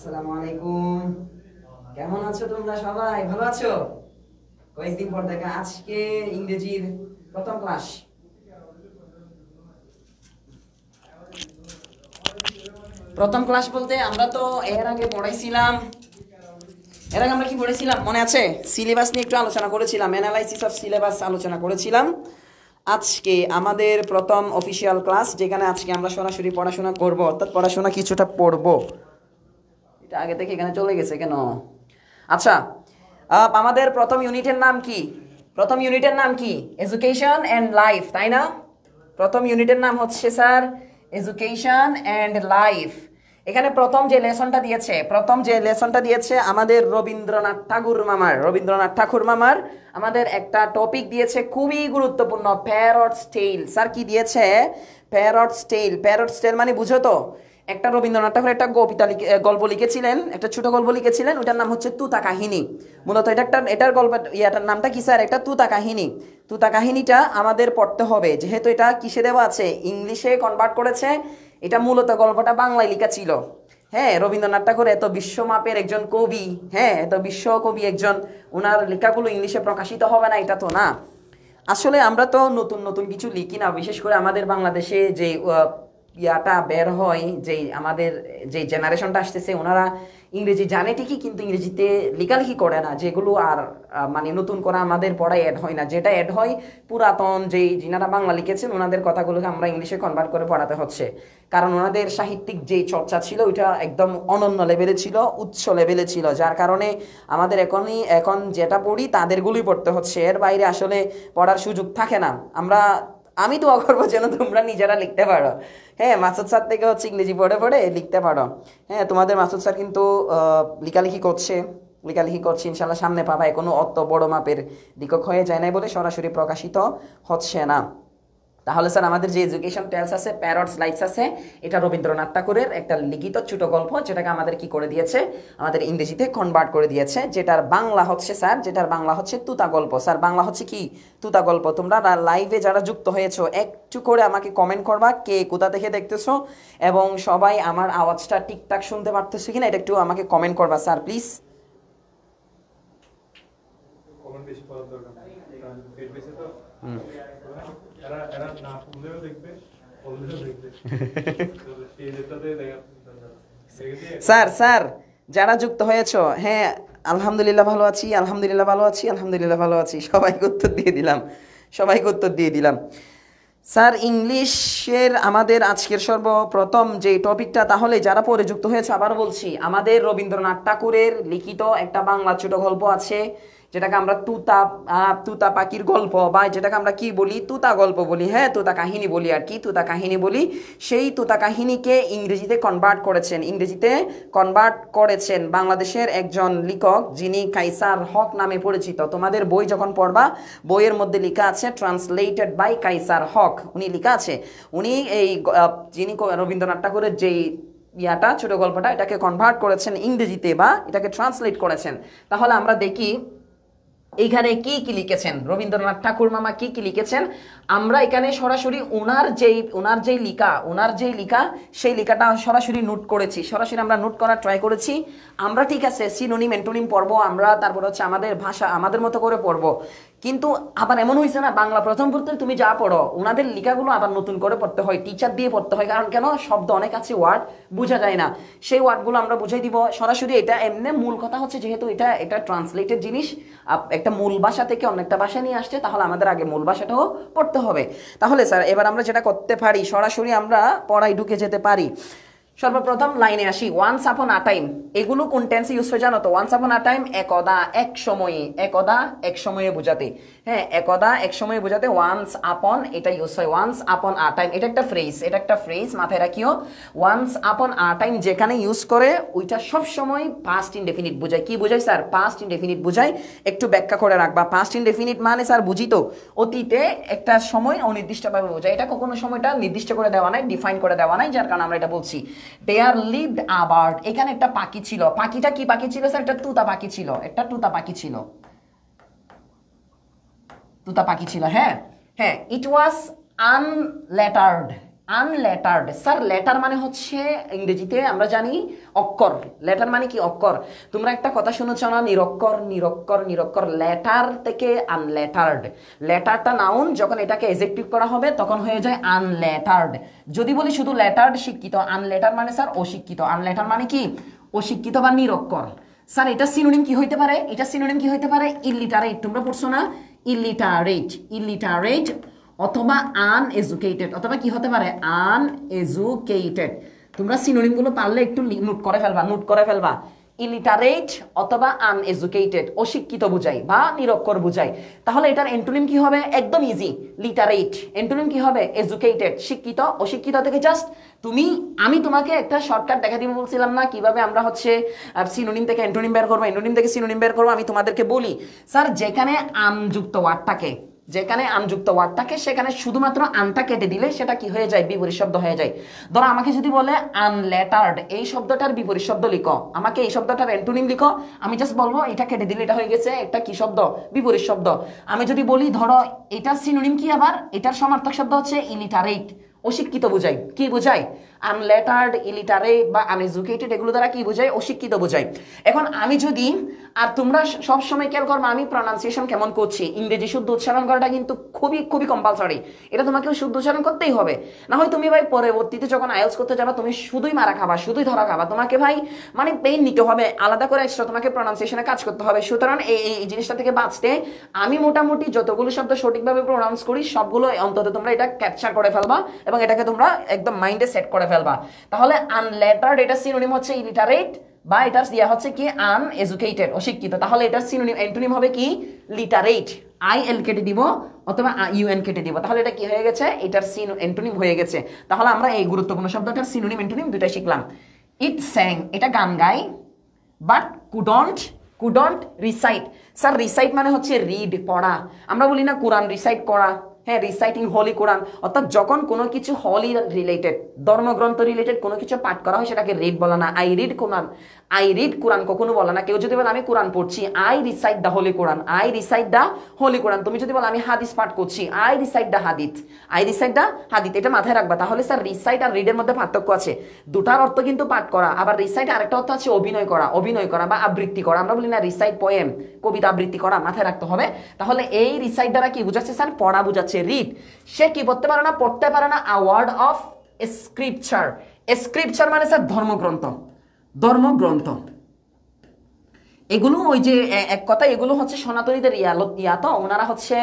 আসসালামু আলাইকুম। কেমন আছো তোমরা সবাই? ভালো আছো? কয়েকদিন পর দেখা। আজকে ইংরেজির প্রথম ক্লাস। প্রথম ক্লাস বলতে আমরা তো এর আগে পড়াইছিলাম। এর আগে আমরা কি পড়েছিলাম মনে আছে? সিলেবাস নিয়ে একটু আলোচনা করেছিলাম, অ্যানালাইসিস অফ সিলেবাস আলোচনা করেছিলাম। আজকে আমাদের প্রথম অফিসিয়াল ক্লাস, যেখানে আজকে আমরা সরাসরি পড়াশোনা করব, অর্থাৎ পড়াশোনা কিছুটা পড়ব। এটা আগে থেকে এখানে চলে গেছে কেন? আচ্ছা, আমাদের প্রথম ইউনিটের নাম কি? প্রথম ইউনিটের নাম কি? এডুকেশন অ্যান্ড লাইফ, তাই না? প্রথম ইউনিটের নাম হচ্ছে স্যার এডুকেশন অ্যান্ড লাইফ। এখানে প্রথম যে লেসনটা দিয়েছে আমাদের রবীন্দ্রনাথ ঠাকুর মামার আমাদের একটা টপিক দিয়েছে খুবই গুরুত্বপূর্ণ, প্যারটস টেল। স্যার কি দিয়েছে? প্যারটস টেল মানে বুঝো তো? একটা রবীন্দ্রনাথ ঠাকুর একটা গল্প লিখেছিলেন, একটা ছোট গল্প লিখেছিলেন, ওটার নাম হচ্ছে তুতা কাহিনী। মূলত এটার গল্প ইয়াটার নামটা কি স্যার? একটা তুতা কাহিনী। তুতা কাহিনীটা আমাদের পড়তে হবে, যেহেতু এটা কিসে দেওয়া আছে? ইংলিশে কনভার্ট করেছে। এটা মূলত গল্পটা বাংলায় লেখা ছিল। হ্যাঁ, রবীন্দ্রনাথ ঠাকুর এত বিশ্বমাপের একজন কবি, হ্যাঁ এত বিশ্বকবি একজন, ওনার লেখাগুলো ইংলিশে প্রকাশিত হবে না এটা তো না। আসলে আমরা তো নতুন নতুন কিছু লিখি না, বিশেষ করে আমাদের বাংলাদেশে যে ইয়াটা বের হয়, যে আমাদের যে জেনারেশনটা আসতেছে ওনারা ইংরেজি জানে ঠিকই, কিন্তু ইংরেজিতে লেখালেখি করে না, যেগুলো আর মানে নতুন করে আমাদের পড়ায় অ্যাড হয় না। যেটা অ্যাড হয় পুরাতন যেই যিনারা বাংলা লিখেছেন ওনাদের কথাগুলোকে আমরা ইংলিশে কনভার্ট করে পড়াতে হচ্ছে। কারণ ওনাদের সাহিত্যিক যেই চর্চা ছিল ওইটা একদম অনন্য লেভেলে ছিল, উচ্চ লেভেলে ছিল, যার কারণে আমাদের এখন যেটা পড়ি তাদেরগুলোই পড়তে হচ্ছে, এর বাইরে আসলে পড়ার সুযোগ থাকে না। আমি দোয়া করবো যেন তোমরা নিজেরা লিখতে পারো। হ্যাঁ, মাসুদ স্যার থেকে হচ্ছে ইংরেজি পড়ে পড়ে লিখতে পারো। হ্যাঁ, তোমাদের মাসুদ স্যার কিন্তু লেখালেখি করছে ইনশাল্লাহ, সামনে পাবা। এখনো অত বড় মাপের লেখক হয়ে যায় নাই বলে সরাসরি প্রকাশিত হচ্ছে না। তাহলে স্যার আমাদের যে এডুকেশন টেলস আছে, প্যারটস লাইফস আছে, এটা রবীন্দ্রনাথ ঠাকুরের একটা লিখিত ছোট গল্প, যেটাকে আমাদের কি করে দিয়েছে? আমাদের ইংরেজিতে কনভার্ট করে দিয়েছে। যেটার বাংলা হচ্ছে তুতা গল্প। স্যার বাংলা হচ্ছে কি? তুতা গল্প। তোমরা লাইভে যারা যুক্ত হয়েছো একটু করে আমাকে কমেন্ট করবা কে কোথা থেকে দেখতেছো, এবং সবাই আমার আওয়াজটা ঠিকঠাক শুনতে পারতেছো কিনা এটা একটু আমাকে কমেন্ট করবা স্যার প্লিজ। কমেন্ট বেশি করার দরকার নেই, কারণ পেট বেশি তো এরা না শুনলেও দেখবে, বললেও দেখবে। স্যার যারা যুক্ত হয়েছো, হ্যাঁ আলহামদুলিল্লাহ ভালো আছি, সবাইকে উত্তর দিয়ে দিলাম। স্যার ইংলিশের আমাদের আজকের সর্বপ্রথম যে টপিকটা, তাহলে যারা পরে যুক্ত হয়েছে আবার বলছি, আমাদের রবীন্দ্রনাথ ঠাকুরের লিখিত একটা বাংলা ছোট গল্প আছে, যেটাকে আমরা তুতা পাখির গল্প, বা যেটাকে আমরা কি বলি? তুতা গল্প বলি। হ্যাঁ, তুতা কাহিনী বলি আর কি, তুতা কাহিনী বলি। সেই তুতা কাহিনীকে ইংরেজিতে কনভার্ট করেছেন বাংলাদেশের একজন লেখক, যিনি কাইসার হক নামে পরিচিত। তোমাদের বই যখন পড়বা, বইয়ের মধ্যে লেখা আছে ট্রান্সলেটেড বাই কাইসার হক, উনি লেখা আছে। উনি যিনি রবীন্দ্রনাথ ঠাকুরের যেই ছোট গল্পটা, এটাকে কনভার্ট করেছেন ইংরেজিতে, বা এটাকে ট্রান্সলেট করেছেন। তাহলে আমরা দেখি এইখানে কি কি লিখেছেন রবীন্দ্রনাথ ঠাকুর মামা, কি কি লিখেছেন। আমরা এখানে সরাসরি ওনার যেই লেখা সেই লেখাটা সরাসরি আমরা নোট করার ট্রাই করেছি। আমরা ঠিক আছে সিনোনিম অ্যান্টোনিম পড়বো আমরা, তারপর হচ্ছে আমাদের ভাষা আমাদের মতো করে পড়বো। কিন্তু আবার এমন হয়েছে না, বাংলা প্রথম পড়তে তুমি যা পড়ো ওনাদের লেখাগুলো আবার নতুন করে পড়তে হয়, টিচার দিয়ে পড়তে হয়। কারণ কেন? শব্দ অনেক আছে, ওয়ার্ড বোঝা যায় না, সেই ওয়ার্ডগুলো আমরা বুঝাই দিব সরাসরি। এটা এমনি মূল কথা হচ্ছে, যেহেতু এটা ট্রান্সলেটেড জিনিস, একটা মূল ভাষা থেকে অন্য একটা ভাষা নিয়ে আসছে, তাহলে আমাদের আগে মূল ভাষাটাও পড়তে হবে। তাহলে স্যার এবার আমরা যেটা করতে পারি, সরাসরি আমরা পড়ায় ঢুকে যেতে পারি। সর্বপ্রথম লাইনে আসি, ওয়ান্স আপন আ টাইম, এগুলো কোন টেন্সে ইউজ হয় জানো তো? ওয়ান্স আপন আ টাইম একদা এক সময়ে বোঝাতে। হ্যাঁ, একদা এক সময়ে বোঝাতে ওয়ান্স আপন এটা ইউজ হয়। ওয়ান্স আপন আ টাইম এটা একটা ফ্রেজ, মাথায় রাখিও। ওয়ান্স আপন আ টাইম যেখানে ইউজ করে ওইটা সব সময় পাস্ট ইনডেফিনিট বোঝায়। কি বোঝায় স্যার? পাস্ট ইনডেফিনিট বোঝায়। একটু ব্যাখ্যা করে রাখবা, পাস্ট ইনডেফিনিট মানে স্যার বুঝি তো, অতীতে একটা সময় অনির্দিষ্টভাবে বোঝায়। এটা কখনো সময়টা নির্দিষ্ট করে দেওয়া নাই, ডিফাইন করে দেওয়া নাই, যার কারণে আমরা এটা বলছি। দেয়ার লিভড আ বার্ড, এখানে একটা পাখি ছিল। পাখিটা কি পাখি ছিল স্যার? একটা তুতা পাখি ছিল। হ্যাঁ, ইট ওয়াজ আনলেটার্ড, আনলেটার্ড। স্যার লেটার মানে হচ্ছে ইংরেজিতে আমরা জানি অক্ষর। লেটার মানে কি অক্ষর। তোমরা একটা কথা শুনেছ না, নিরক্ষর নিরক্ষর নিরক্ষর। লেটার থেকে আনলেটার্ড। লেটারটা নাউন, যখন এটাকে এজেক্টিভ করা হবে তখন হয়ে যায় আনলেটার্ড। যদি বলি শুধু লেটার্ড শিক্ষিত, আনলেটার মানে স্যার অশিক্ষিত। আনলেটার মানে কি অশিক্ষিত বা নিরক্ষর। স্যার এটা সিনোনিম কি হইতে পারে? এটা সিনোনিম কি হইতে পারে? ইলিটারেট। তোমরা পড়ছো না ইলিটারেট, ইলিটারেট অথবা আনএজুকেটেড, অথবা কি হতে পারে আনএজুকেটেড। তোমরা সিনোনিমগুলো পারলে একটু নোট করে ফেলবা, নোট করে ফেলবা। ইলিটারেট অথবা আনএজুকেটেড, অশিক্ষিত বুঝাই বা নিরক্ষর বুঝাই। তাহলে এটার এন্টোনিম কি হবে? একদম ইজি, লিটারেট। এন্টোনিম কি হবে? এজুকেটেড, শিক্ষিত। অশিক্ষিত থেকে জাস্ট আমি তোমাকে একটা শর্টকাট দেখা দিব বলছিলাম না, কিভাবে আমরা হচ্ছে সিনোনিম থেকে এন্টোনিম বের করবো, এন্টোনিম থেকে সিনোনিম বের করবো। আমি তোমাদেরকে বলি স্যার, যেখানে আমযুক্ত ওয়ার্ডটাকে, যেখানে আমযুক্ত ওয়ার্ডটাকে সেখানে শুধুমাত্র আনটা কেটে দিলে সেটা কি হয়ে যায়? বিপরীত শব্দ হয়ে যায়। ধরো আমাকে যদি বলে আনলেটার্ড, এই শব্দটার বিপরীত শব্দ লিখো, আমাকে এই শব্দটার অ্যান্টোনিম লিখো, আমি জাস্ট বলবো এটা কেটে দিলে এটা হয়ে গেছে একটা কি শব্দ? বিপরীত শব্দ। আমি যদি বলি ধরো এটার সিনোনিম কি, আবার এটার সমার্থক শব্দ হচ্ছে ইলিটারেট, অশিক্ষিত বোঝায়। কি বোঝায়? আনলেটার্ড, ইলিটারেট বা আনএজুকেটেড, এগুলো দ্বারা কি বোঝায়? অশিক্ষিত বোঝায়। এখন আমি যদি, আর তোমরা সবসময় খেয়াল করবো আমি প্রনাউন্সিয়েশন কেমন করছি, ইংরেজি শুদ্ধ উচ্চারণ করাটা কিন্তু খুবই খুবই কম্পালসারি। এটা তোমাকে শুদ্ধ উচ্চারণ করতেই হবে, না হয় তুমি ভাই পরবর্তীতে যখন আইএলটিএস করতে যাবা তুমি শুধুই মারা খাবা, শুধুই ধরা খাবা। তোমাকে ভাই মানে পেইন নিতে হবে, আলাদা করে এক্সট্রা তোমাকে প্রনাউন্সিয়েশনে কাজ করতে হবে। সুতরাং এই জিনিসটা থেকে বাঁচতে আমি মোটামুটি যতগুলো শব্দ সঠিকভাবে প্রনাউন্স করি সবগুলো অন্তত তোমরা এটা ক্যাপচার করে ফেলবা এবং এটাকে তোমরা একদম মাইন্ডে সেট করে ফেলবা। তাহলে আনলেটার্ড এটা সিনোনিম হচ্ছে ইলিটারেট, বা এটার দেয়া হচ্ছে কি আনএজুকেটেড, অশিক্ষিত। তাহলে এটার সিনোনিম অ্যান্টোনিম হবে কি? লিটারেট। আইএল কেটে দিব অথবা ইউএন কেটে দিব, তাহলে এটা কি হয়ে গেছে? এটার অ্যান্টোনিম হয়ে গেছে। তাহলে আমরা এই গুরুত্বপূর্ণ শব্দটার সিনোনিম অ্যান্টোনিম দুটাই শিখলাম। ইট স্যাং, এটা গান গায়, but couldn't recite. Sir recite মানে হচ্ছে রিড, পড়া। আমরা বলি না কোরআন রিসাইট করা, হ্যাঁ রিসাইটিং হোলি কোরআন। অর্থাৎ যখন কোনো কিছু হোলি রিলেটেড, ধর্মগ্রন্থ রিলেটেড কোনো কিছু পাঠ করা হয় সেটাকে রিড বলা না। আই রিড কোরআন কখনো বলা না। কেউ যদি বলে আমি কোরআন পড়ছি, I recite the holy Quran, I recite the holy Quran. তুমি যদি বলো আমি হাদিস পাঠ করছি, I recite the hadith, I recite the hadith. এটা মাথায় রাখবা। তাহলে স্যার রিসাইট আর রিডের মধ্যে পার্থক্য আছে। দুটার অর্থ কিন্তু পাঠ করা, আবার রিসাইট আরেকটা অর্থ আছে অভিনয় করা বা আবৃত্তি করা। আমরা বলি না রিসাইট পোয়েম, কবিতা আবৃত্তি করা, মাথায় রাখতে হবে। তাহলে এই রিসাইট দ্বারা কি বুঝাচ্ছে? স্যার পড়া বুঝাচ্ছে। রিড, সে কি পড়তে পারে না a word of scripture. Scripture মানে স্যার ধর্মগ্রন্থ। এগুলো ওই যে এক কথা, এগুলো হচ্ছে সনাতনীদের ইয়া তো ওনারা হচ্ছে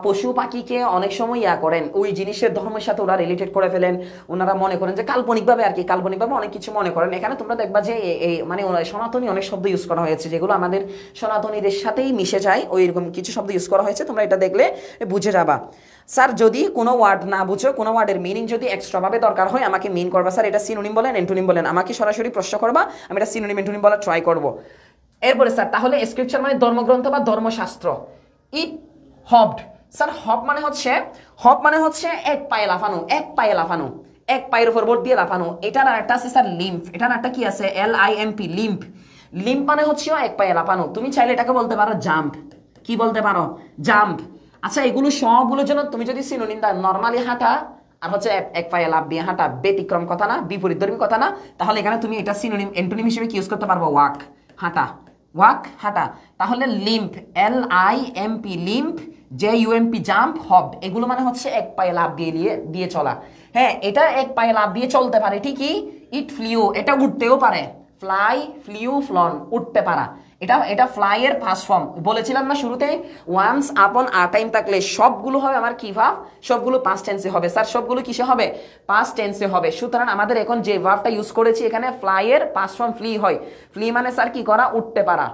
পশু পাখিকে অনেক সময় ইয়া করেন, ওই জিনিসের ধর্মের সাথে ওরা রিলেটেড করে ফেলেন। ওনারা মনে করেন যে কাল্পনিকভাবে আর কি, কাল্পনিকভাবে অনেক কিছু মনে করেন। এখানে তোমরা দেখবা যে এই মানে সনাতনী অনেক শব্দ ইউজ করা হয়েছে যেগুলো আমাদের সনাতনীদের সাথেই মিশে যায়, ওই রকম কিছু শব্দ ইউজ করা হয়েছে। তোমরা এটা দেখলে বুঝে যাবা। স্যার যদি কোনো ওয়ার্ড না বুঝো, কোনো ওয়ার্ডের মিনিং যদি এক্সট্রাভাবে দরকার হয় আমাকে মিন করবা, স্যার এটা সিনোনিম বলেন এন্টোনিম বলেন, আমাকে সরাসরি প্রশ্ন করবা, আমি এটা সিনোনিম এন্টোনিম বলার ট্রাই করবো। এরপরে স্যার তাহলে স্ক্রিপচার মানে ধর্মগ্রন্থ বা ধর্মশাস্ত্র। ইট হপড, স্যার হপ মানে হচ্ছে এক পায়ে লাফানো, এক পায়ের উপর বোর্ড দিয়ে লাফানো। এটার আরেকটা আছে স্যার লিম্ফ, এটার একটা কি আছে LIMP, লিম্প মানে হচ্ছে এক পায়ে লাফানো। তুমি চাইলে এটাকে বলতে পারো জাম্প। কি বলতে পারো? জাম্প। আচ্ছা এগুলো সবগুলোর জন্য তুমি যদি সিনোনিম দাও, নর্মালি হাঁটা আর হচ্ছে এক পায়ে লাফ দিয়ে হাঁটা, ব্যতিক্রম কথা না, বিপরীতধর্মী কথা না। তাহলে এখানে তুমি এটা সিনোনিম এন্টোনিম হিসেবে কি ইউজ করতে পারবো? ওয়াক, হাঁটা। তাহলে limp, LIMP limp, JUMP jump, hop, এগুলো মানে হচ্ছে এক পায়ে লাফ দিয়ে চলা। হ্যাঁ এটা এক পায়ে লাফ দিয়ে চলতে পারে ঠিকই। ইট ফ্লিউ, এটা উঠতেও পারে। ফ্লাই, ফ্লিউ, ফ্লন, উঠতে পারা। এটা ফ্লাই এর ফার্স্ট ফর্ম। বলেছিলাম না শুরুতে, ওয়ান্স আপন আ টাইম থাকলে সবগুলো হবে আমার কি ভার্ব? সবগুলো পাস্ট টেন্সে হবে। স্যার সবগুলো কিসে হবে? পাস্ট টেন্সে হবে। সুতরাং আমাদের এখন যে ভার্বটা ইউজ করেছি এখানে ফ্লাই এর পাস্ট ফর্ম ফ্লি হয়। ফ্লি মানে স্যার কি করা? উঠতে পারা।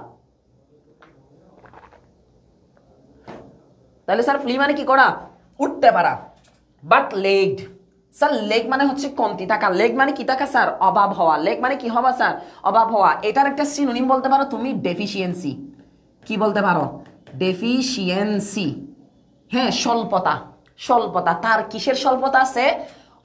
তাহলে স্যার ফ্লি মানে কি করা? উঠতে পারা। বাট লেগড, স্যার লেগ মানে হচ্ছে কমতি থাকা। লেগ মানে কি থাকা স্যার? অভাব হওয়া। লেগ মানে কি হওয়া স্যার? অভাব হওয়া। এটার একটা সিনোনিম বলতে পারো তুমি ডেফিসিয়েন্সি। কি বলতে পারো? ডেফিসিয়েন্সি। হ্যাঁ স্বল্পতা। তার কিসের স্বল্পতা আছে?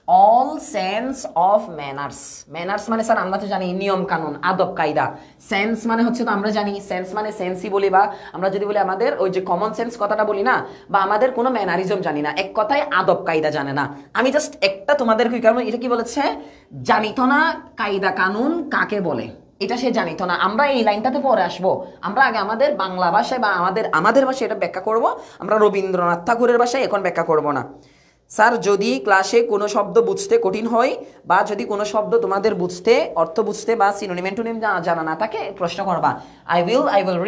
All sense of manners. Manners মানে স্যার আমরা তো জানি নিয়ম কানুন, আদব কায়দা। সেন্স মানে হচ্ছে তো আমরা জানি সেন্স মানে সেন্সই বলি, বা আমরা যদি বলি আমাদের ওই যে কমন সেন্স কথাটা বলি না, বা আমাদের কোনো ম্যানারিজম জানি না, এক কথায় আদব কায়দা জানে না। আমি জাস্ট একটা তোমাদের কি কারণ এটা কি বলেছে, জানিত না কায়দা কানুন কাকে বলে, এটা সে জানিত না। আমরা এই লাইনটাতে পরে আসবো, আমরা আগে আমাদের বাংলা ভাষায় বা আমাদের ভাষায় এটা ব্যাখ্যা করব। আমরা রবীন্দ্রনাথ ঠাকুরের ভাষায় এখন ব্যাখ্যা করব না। স্যার যদি ক্লাসে কোনো শব্দ বুঝতে কঠিন হয়, বা যদি কোনো শব্দ তোমাদের বুঝতে, অর্থ বুঝতে বা সিনোনিম অ্যান্টোনিম জানা না থাকে, প্রশ্ন করবা। I will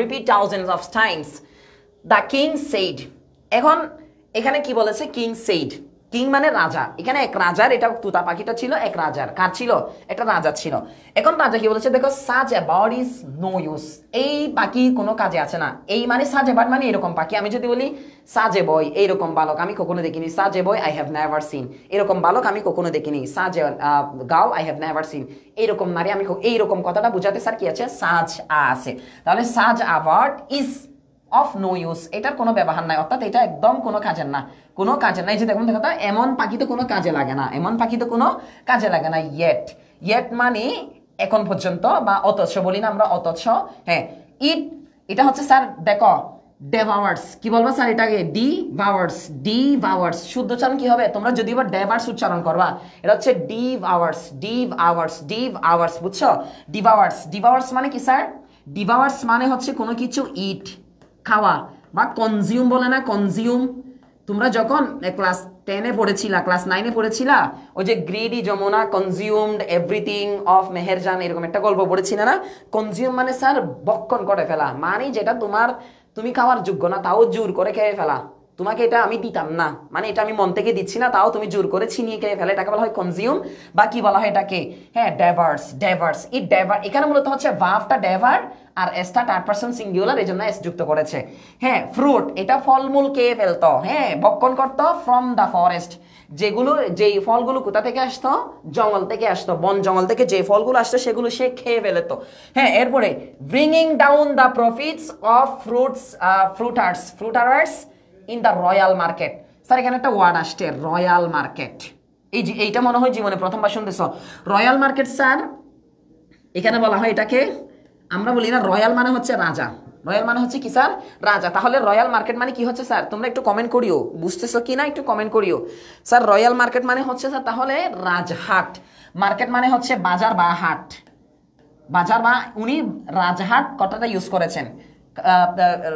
repeat thousands of Times the king said. এখন এখানে কি বলেছে, কিং সেইড। কিং মানে রাজা, এখানে এক রাজার, এটা তুতা পাখিটা ছিল এক রাজার, কার ছিল, একটা রাজার ছিল। এখন রাজা কি বলেছে দেখো, সাজ অ্যাবাউট ইজ নো ইউজ, এই পাখি কোনো কাজে আছে না। এই মানে সাজ অ্যাবাউট মানে এরকম পাখি। আমি যদি বলি সাজে বয়, এইরকম বালক আমি কখনো দেখিনি। সাজে boy I have never seen, এরকম বালক আমি কখনো দেখিনি। সাজে গাও আই হ্যাভ নেভার সিন, এইরকম নারী আমি, এইরকম কথাটা বুঝাতে স্যার কি আছে, সাজ আছে। তাহলে সাজ about is of no use, এটার কোনো ব্যবহার নাই, অর্থাৎ এটা একদম কোনো কাজের না, কোনো কাজের নাই। যে দেখুন দেখো, এমন পাখি তো কোনো কাজে লাগে না, এমন পাখি তো কোনো কাজে লাগে না। ইয়েট মানে এখন পর্যন্ত, বা অথচ বলি না আমরা, অথচ। হ্যাঁ, এটা হচ্ছে স্যার দেখো ডেভাওয়ার্স, কি বলবো স্যার এটাকে, ডিভাওয়ার্স। শুদ্ধ উচ্চারণ কি হবে, তোমরা যদি এবার ডেভার্স উচ্চারণ করবা, এটা হচ্ছে ডিভাওয়ার্স, বুঝছো? ডিভাওয়ার্স মানে কি স্যার, ডিভাওয়ার্স মানে হচ্ছে কোনো কিছু ইট, খাওয়া, বা কনজিউম বলে না, কনজিউম। তোমরা যখন ক্লাস 10-এ পড়েছিলা, ক্লাস 9-এ পড়েছিলা, ওই যে greedy Jamuna consumed everything of Meherjan, এরকম একটা গল্প পড়েছিলে না? কনজিউম মানে স্যার বক্ষণ করে ফেলা, মানে যেটা তুমি খাওয়ার যোগ্য না তাও জোর করে খেয়ে ফেলা। তোমাকে এটা আমি দিতাম না, মানে এটা আমি মন থেকে দিচ্ছি না, তাও তুমি জোর করে ছিনিয়ে খেয়ে ফেলে, এটাকে বলা হয় কনজিউম, বা কি বলা হয় এটাকে, হ্যাঁ ডেভার্স। এখানে মূলত হচ্ছে ভার্বটা ডেভার, আর এসটা থার্ড পারসন সিঙ্গুলার, এই জন্য এস যুক্ত করেছে। হ্যাঁ, ফ্রুট, এটা ফলমূল খেয়ে ফেলতো, হ্যাঁ ভক্ষণ করতো, ফ্রম দ্য ফরেস্ট, যেই ফলগুলো কোথা থেকে আসতো, জঙ্গল থেকে আসতো, বন জঙ্গল থেকে যে ফলগুলো আসতো সেগুলো সে খেয়ে ফেলতো। হ্যাঁ, এরপরে bringing down the profits of fruiters in the royal market. Sir এখানে একটা ওয়ার্ড আসছে রয়্যাল মার্কেট, এইটা মনে হয় জীবনে প্রথমবার শুনতেছ। রয়্যাল মার্কেট স্যার এখানে বলা হয় এটাকে, আমরা বলি না রয়্যাল মানে হচ্ছে রাজা, রয়্যাল মানে হচ্ছে কি স্যার, রাজা। তাহলে রয়্যাল মার্কেট মানে কি হচ্ছে স্যার, তোমরা একটু কমেন্ট করিও, বুঝতেছো কি না একটু কমেন্ট করিও। স্যার রয়্যাল মার্কেট মানে হচ্ছে স্যার তাহলে রাজহাট। মার্কেট মানে হচ্ছে বাজার বা হাট, বাজার, বা উনি রাজহাট কথাটা ইউজ করেছেন।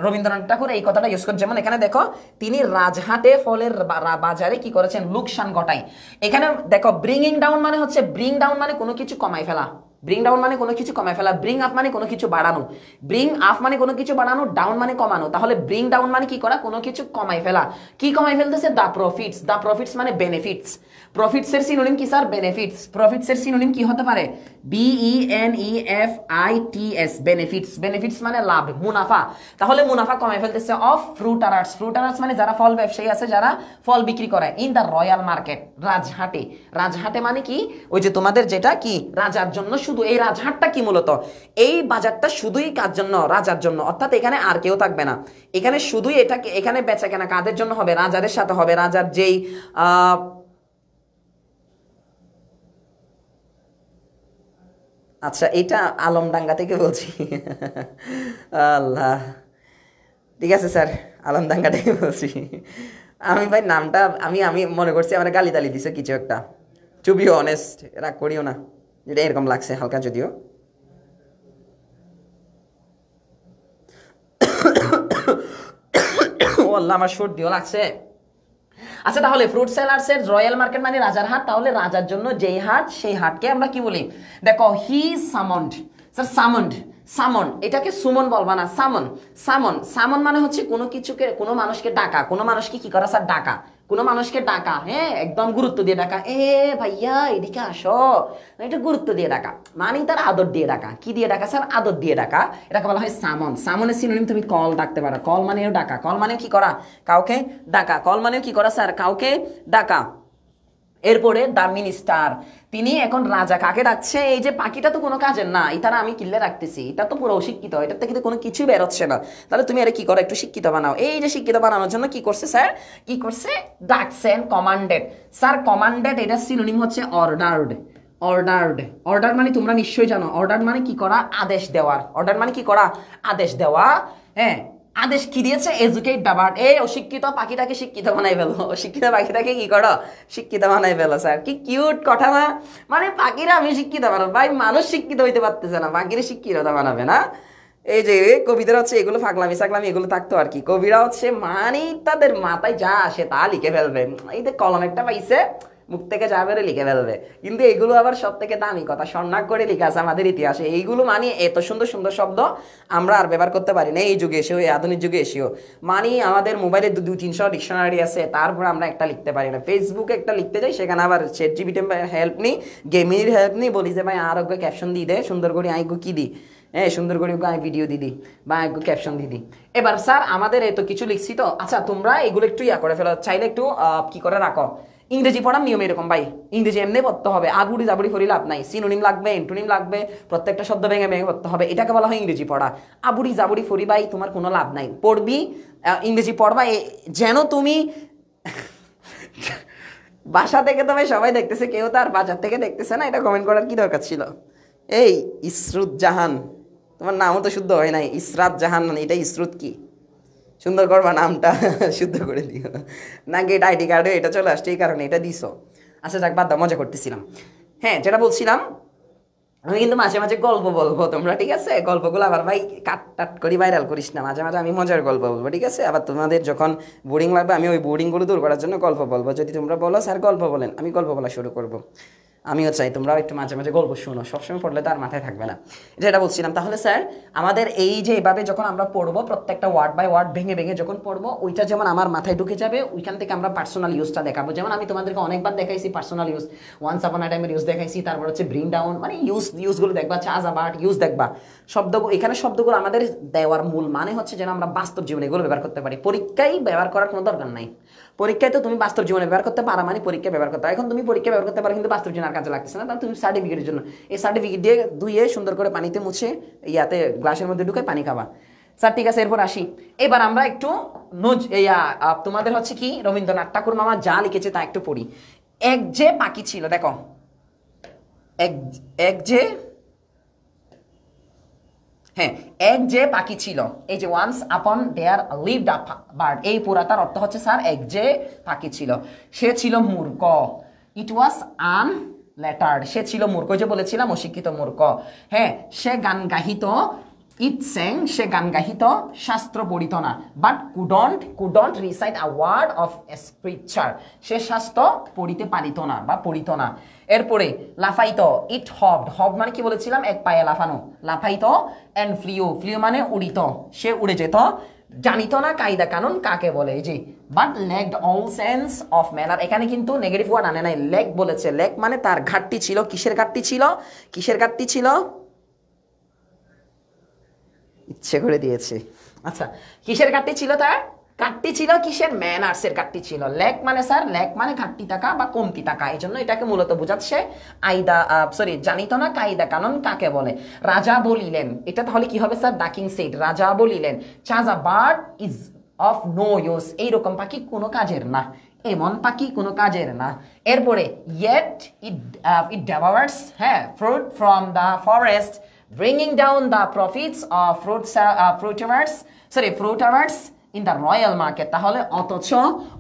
রবীন্দ্রনাথ ঠাকুর এই কথাটা ইউজ করেন। যেমন এখানে দেখো, তিনি রাজহাটে ফলের বাজারে কি করেছেন, লোকসান ঘটায়। এখানে দেখো ব্রিংিং ডাউন মানে হচ্ছে, ব্রিং ডাউন মানে কোনো কিছু কমাই ফেলা, ব্রিং ডাউন মানে কোনো কিছু কমাই ফেলা, ব্রিং আপ মানে কোনো কিছু বাড়ানো, ব্রিং আপ মানে কোনো কিছু বাড়ানো, ডাউন মানে কমানো। তাহলে ব্রিং ডাউন মানে কি করা, কোনো কিছু কমাই ফেলা। কি কমাই ফেলতেছে, দ্য প্রফিটস মানে বেনিফিটস। প্রফিটসের সিনোনিম কি স্যার, বেনিফিটস। প্রফিটসের সিনোনিম কি হতে পারে, BENEFITS, বেনিফিটস মানে লাভ, মুনাফা। তাহলে মুনাফা কমাই ফেলতেছে অফ ফ্রুটার্স মানে যারা ফল ব্যবসায়ী আছে, যারা ফল বিক্রি করে, ইন দ্য রয়্যাল মার্কেট, রাজহাটে মানে কি, ওই যে তোমাদের যেটা কি রাজার জন্য, শুধু এই রাজহাটটা কি মূলত, এই বাজারটা শুধুই কার জন্য, রাজার জন্য, অর্থাৎ এখানে আর কেউ থাকবে না, এখানে শুধুই এটাকে, এখানে বেচা কেনা কাদের জন্য হবে, রাজাদের সাথে হবে। রাজার যেই আচ্ছা, এটা আলমডাঙ্গা থেকে বলছি। আল্লাহ, ঠিক আছে স্যার, আলমডাঙ্গা থেকে বলছি আমি। ভাই নামটা আমি মনে করছি আমার গালি তালি দিছে কিছু একটা, টু বি অনেস্ট, রাগ করিও না, যেটা এরকম লাগছে হালকা যদিও। ও আল্লাহ, আমার সর্দিও লাগছে। আচ্ছা, তাহলে ফ্রুট সেলার্সের রয়্যাল মার্কেট মানে রাজার হাট, তাহলে রাজার জন্য যেই হাট, সেই হাটকে আমরা কি বলি, দেখো হি সামন্ড। স্যার সামন, এটাকে সুমন বলবা না, সামন মানে হচ্ছে কোনো কিছুকে, কোনো মানুষকে ডাকা, কোনো মানুষকে কি করা স্যার, ডাকা, কোনো মানুষকে ডাকা, হ্যাঁ একদম গুরুত্ব দিয়ে ডাকা, এ ভাইয়া এদিকে আসো, এটা গুরুত্ব দিয়ে ডাকা, মানে তার আদর দিয়ে ডাকা। কি দিয়ে ডাকা স্যার, আদর দিয়ে ডাকা, এটাকে বলা হয় সামন। সামনের সিনোনিম তুমি কল ডাকতে পারো, কল মানেও ডাকা, কল মানেও কি করা, কাউকে ডাকা, কল মানেও কি করা স্যার, কাউকে ডাকা। এরপরে দ্য মিনিস্টার, তিনি এখন রাজা কাকে ডাকছে, এই যে পাখিটা তো কোনো কাজের না, এটা আমি কিল্লে রাখতেছি, এটা তো পুরো অশিক্ষিত, এটার থেকে কোনো কিছু বেরোচ্ছে না, তাহলে তুমি এটা কি করো, একটু শিক্ষিত বানাও। এই যে শিক্ষিত বানানোর জন্য কি করছে স্যার, কি করছে, ডাকছেন কমান্ডেড। স্যার কমান্ডেড এটা সিনোনিম হচ্ছে অর্ডার্ড। অর্ডার্ড, অর্ডার মানে তোমরা নিশ্চয়ই জানো, অর্ডার মানে কি করা, আদেশ দেওয়ার। অর্ডার মানে কি করা, আদেশ দেওয়া। হ্যাঁ, আদেশ কি দিয়েছে, এডুকেট দ্য বার্ড। এই অশিক্ষিত পাখিটাকে শিক্ষিত বানাই ফেলো, অশিক্ষিত পাখিটাকে কি করো, শিক্ষিত বানাই ফেলো। স্যার কি কিউট কথা না, মানে পাখিরা আমি শিক্ষিত বানাবো, ভাই মানুষ শিক্ষিত হইতে পারতেছে না, পাখিরা শিক্ষিত বানাবে না। এই যে কবিতারা হচ্ছে এগুলো ফাগলামি সাগলামি এগুলো থাকতো আর কি, কবিরা হচ্ছে মানে তাদের মাথায় যা আসে তা লিখে ফেলবে, এই যে কলম একটা পাইছে মুখ থেকে যা বেরো লিখে ফেলবে। কিন্তু এগুলো আবার সব থেকে দামি কথা স্বর্ণাক করে লিখে আছে আমাদের ইতিহাসে। এইগুলো মানে এত সুন্দর সুন্দর শব্দ আমরা আর ব্যবহার করতে পারি না এই যুগে এসেও, এই আধুনিক যুগে এসেও। মানে আমাদের মোবাইলে 200-300 ডিকশনারি আছে, তারপর আমরা একটা লিখতে পারি না। ফেসবুকে একটা লিখতে যাই, সেখানে আবার ChatGPT হেল্প নিই, গেমির হেল্প নিই, বলি যে ভাই আর ক্যাপশন দিয়ে দে সুন্দর করে, আইগো কি দিই, হ্যাঁ সুন্দর করে ভিডিও দিদি বা একটু ক্যাপশন দিদি। এবার স্যার আমাদের এত কিছু লিখছি তো, আচ্ছা তোমরা এগুলো একটু করে ফেলো, চাইলে একটু কি করে রাখো। ইংরেজি পড়ার নিয়ম এরকম ভাই, ইংরেজি এমনি পড়তে হবে, আগুড়ি জাবুড়ি ফরি লাভ নাই, সিনোনিম লাগবে, এন্টোনিম লাগবে, প্রত্যেকটা শব্দ ভেঙে ভেঙে পড়তে হবে, এটাকে বলা হয় ইংরেজি পড়া। আবুড়ি জাবুড়ি ফরি ভাই তোমার কোনো লাভ নাই, পড়বি ইংরেজি পড়বা যেন তুমি বাসা থেকে তো ভাই সবাই দেখতেছে, কেউ তো আর বাজার থেকে দেখতেছে না, এটা কমেন্ট করার কি দরকার ছিল। এই ইসরুত জাহান, তোমার নামও তো শুদ্ধ হয় নাই, ইসরাত জাহান, এটা ইসরুত কি সুন্দর করবা নামটা শুদ্ধ করে দিও, নাকি এটা আইডি কার্ডে এটা চলে আসছে এই কারণে এটা দিছো। আচ্ছা যাক বাদ দাও, মজা করতেছিলাম। হ্যাঁ যেটা বলছিলাম, আমি কিন্তু মাঝে মাঝে গল্প বলবো, তোমরা ঠিক আছে গল্পগুলো আবার ভাই কাট টাট করি ভাইরাল করিস না, মাঝে মাঝে আমি মজার গল্প বলবো ঠিক আছে। আবার তোমাদের যখন বোরিং লাগবে আমি ওই বোরিংগুলো দূর করার জন্য গল্প বলবো। যদি তোমরা বলো স্যার গল্প বলেন, আমি গল্প বলা শুরু করবো। আমিও চাই তোমরাও একটু মাঝে মাঝে গল্প শুনো, সবসময় পড়লে তো আর মাথায় থাকবে না। যেটা বলছিলাম, তাহলে স্যার আমাদের এই যে এভাবে যখন আমরা পড়বো, প্রত্যেকটা ওয়ার্ড বাই ওয়ার্ড ভেঙে ভেঙে যখন পড়বো, ওইটা যেমন আমার মাথায় ঢুকে যাবে, ওইখান থেকে আমরা পার্সোনাল ইউজটা দেখাবো। যেমন আমি তোমাদেরকে অনেকবার দেখাইছি পার্সোনাল ইউজ, ওয়ান্স আপন আ টাইমের ইউজ দেখাইছি, তারপর হচ্ছে ব্রিং ডাউন, মানে ইউজগুলো দেখবা, চাজ আবার্ট ইউজ দেখবা, শব্দগুলো এখানে শব্দগুলো আমাদের দেওয়ার মূল মানে হচ্ছে যেন আমরা বাস্তব জীবনে এগুলো ব্যবহার করতে পারি। পরীক্ষায় ব্যবহার করার কোনো দরকার নাই, পরীক্ষায় তো তুমি বাস্তব জীবনে ব্যবহার করতে পারো, মানে পরীক্ষায় ব্যবহার করতে, এখন তুমি পরীক্ষায় ব্যবহার করতে পারো কিন্তু বাস্তব জীবনে আর কাজে লাগতেছে না, তাহলে তুমি সার্টিফিকেটের জন্য এই সার্টিফিকেট দিয়ে ধুয়ে সুন্দর করে পানিতে মুছে ইয়াতে গ্লাসের মধ্যে ঢুকে পানি খাবা। স্যার ঠিক আছে, এরপর আসি। এবার আমরা একটু তোমাদের হচ্ছে কি রবীন্দ্রনাথ ঠাকুর মামা যা লিখেছে তা একটু পড়ি। এক যে পাখি ছিল, দেখো এক যে, হ্যাঁ এক যে পাখি ছিল, এই যে once upon there lived a bird, এই পুরাটার অর্থ হচ্ছে স্যার এক যে পাখি ছিল, সে ছিল মূর্খ, ইট ওয়াজ আনলেটার্ড, সে ছিল মূর্খ, যে বলেছিলাম অশিক্ষিত মূর্খ। হ্যাঁ সে গান গাহিত, ইট স্যাং, সে গান গাহিত, শাস্ত্র পড়িত না, but couldn't recite a word of scripture, সে শাস্ত্র পড়িতে পারিত না বা পড়িত না। এরপরে লাফাইত, ইট হব মানে কি বলেছিলাম, এক পায়ে লাফানো, লাফাইত, অ্যান্ড ফ্লিও মানে উড়িত, সে উড়ে যেত, জানিত না কায়দা কানুন কাকে বলে, এই যে but ল্যাকড all sense of manner, এখানে কিন্তু নেগেটিভ ওয়ার্ড আনে নাই, ল্যাক বলেছে, ল্যাক মানে তার ঘাটতি ছিল, কিসের ঘাটতি ছিল, কিসের ঘাটতি ছিল, ইচ্ছে করে দিয়েছে। আচ্ছা কিসের ঘাটতি ছিল, তার ঘাটতি ছিল কিসের, ম্যানার্সের ঘাটতি ছিল। ল্যাক মানে স্যার, ল্যাক মানে ঘাটতি টাকা বা কমতি টাকা, এই জন্য এটাকে মূলত বোঝাচ্ছে জানিত না কায়দা কানুন কাকে বলে। রাজা বলিলেন, এটা তাহলে কি হবে স্যার, ডাকিং সেট, রাজা বলিলেন, such a bird is of no use, এইরকম পাখি কোনো কাজের না, এমন পাখি কোনো কাজের না। এরপরে yet it devours, হ্যাঁ fruit from the forest, bringing down the profits of fruiterers in the royal market, তাহলে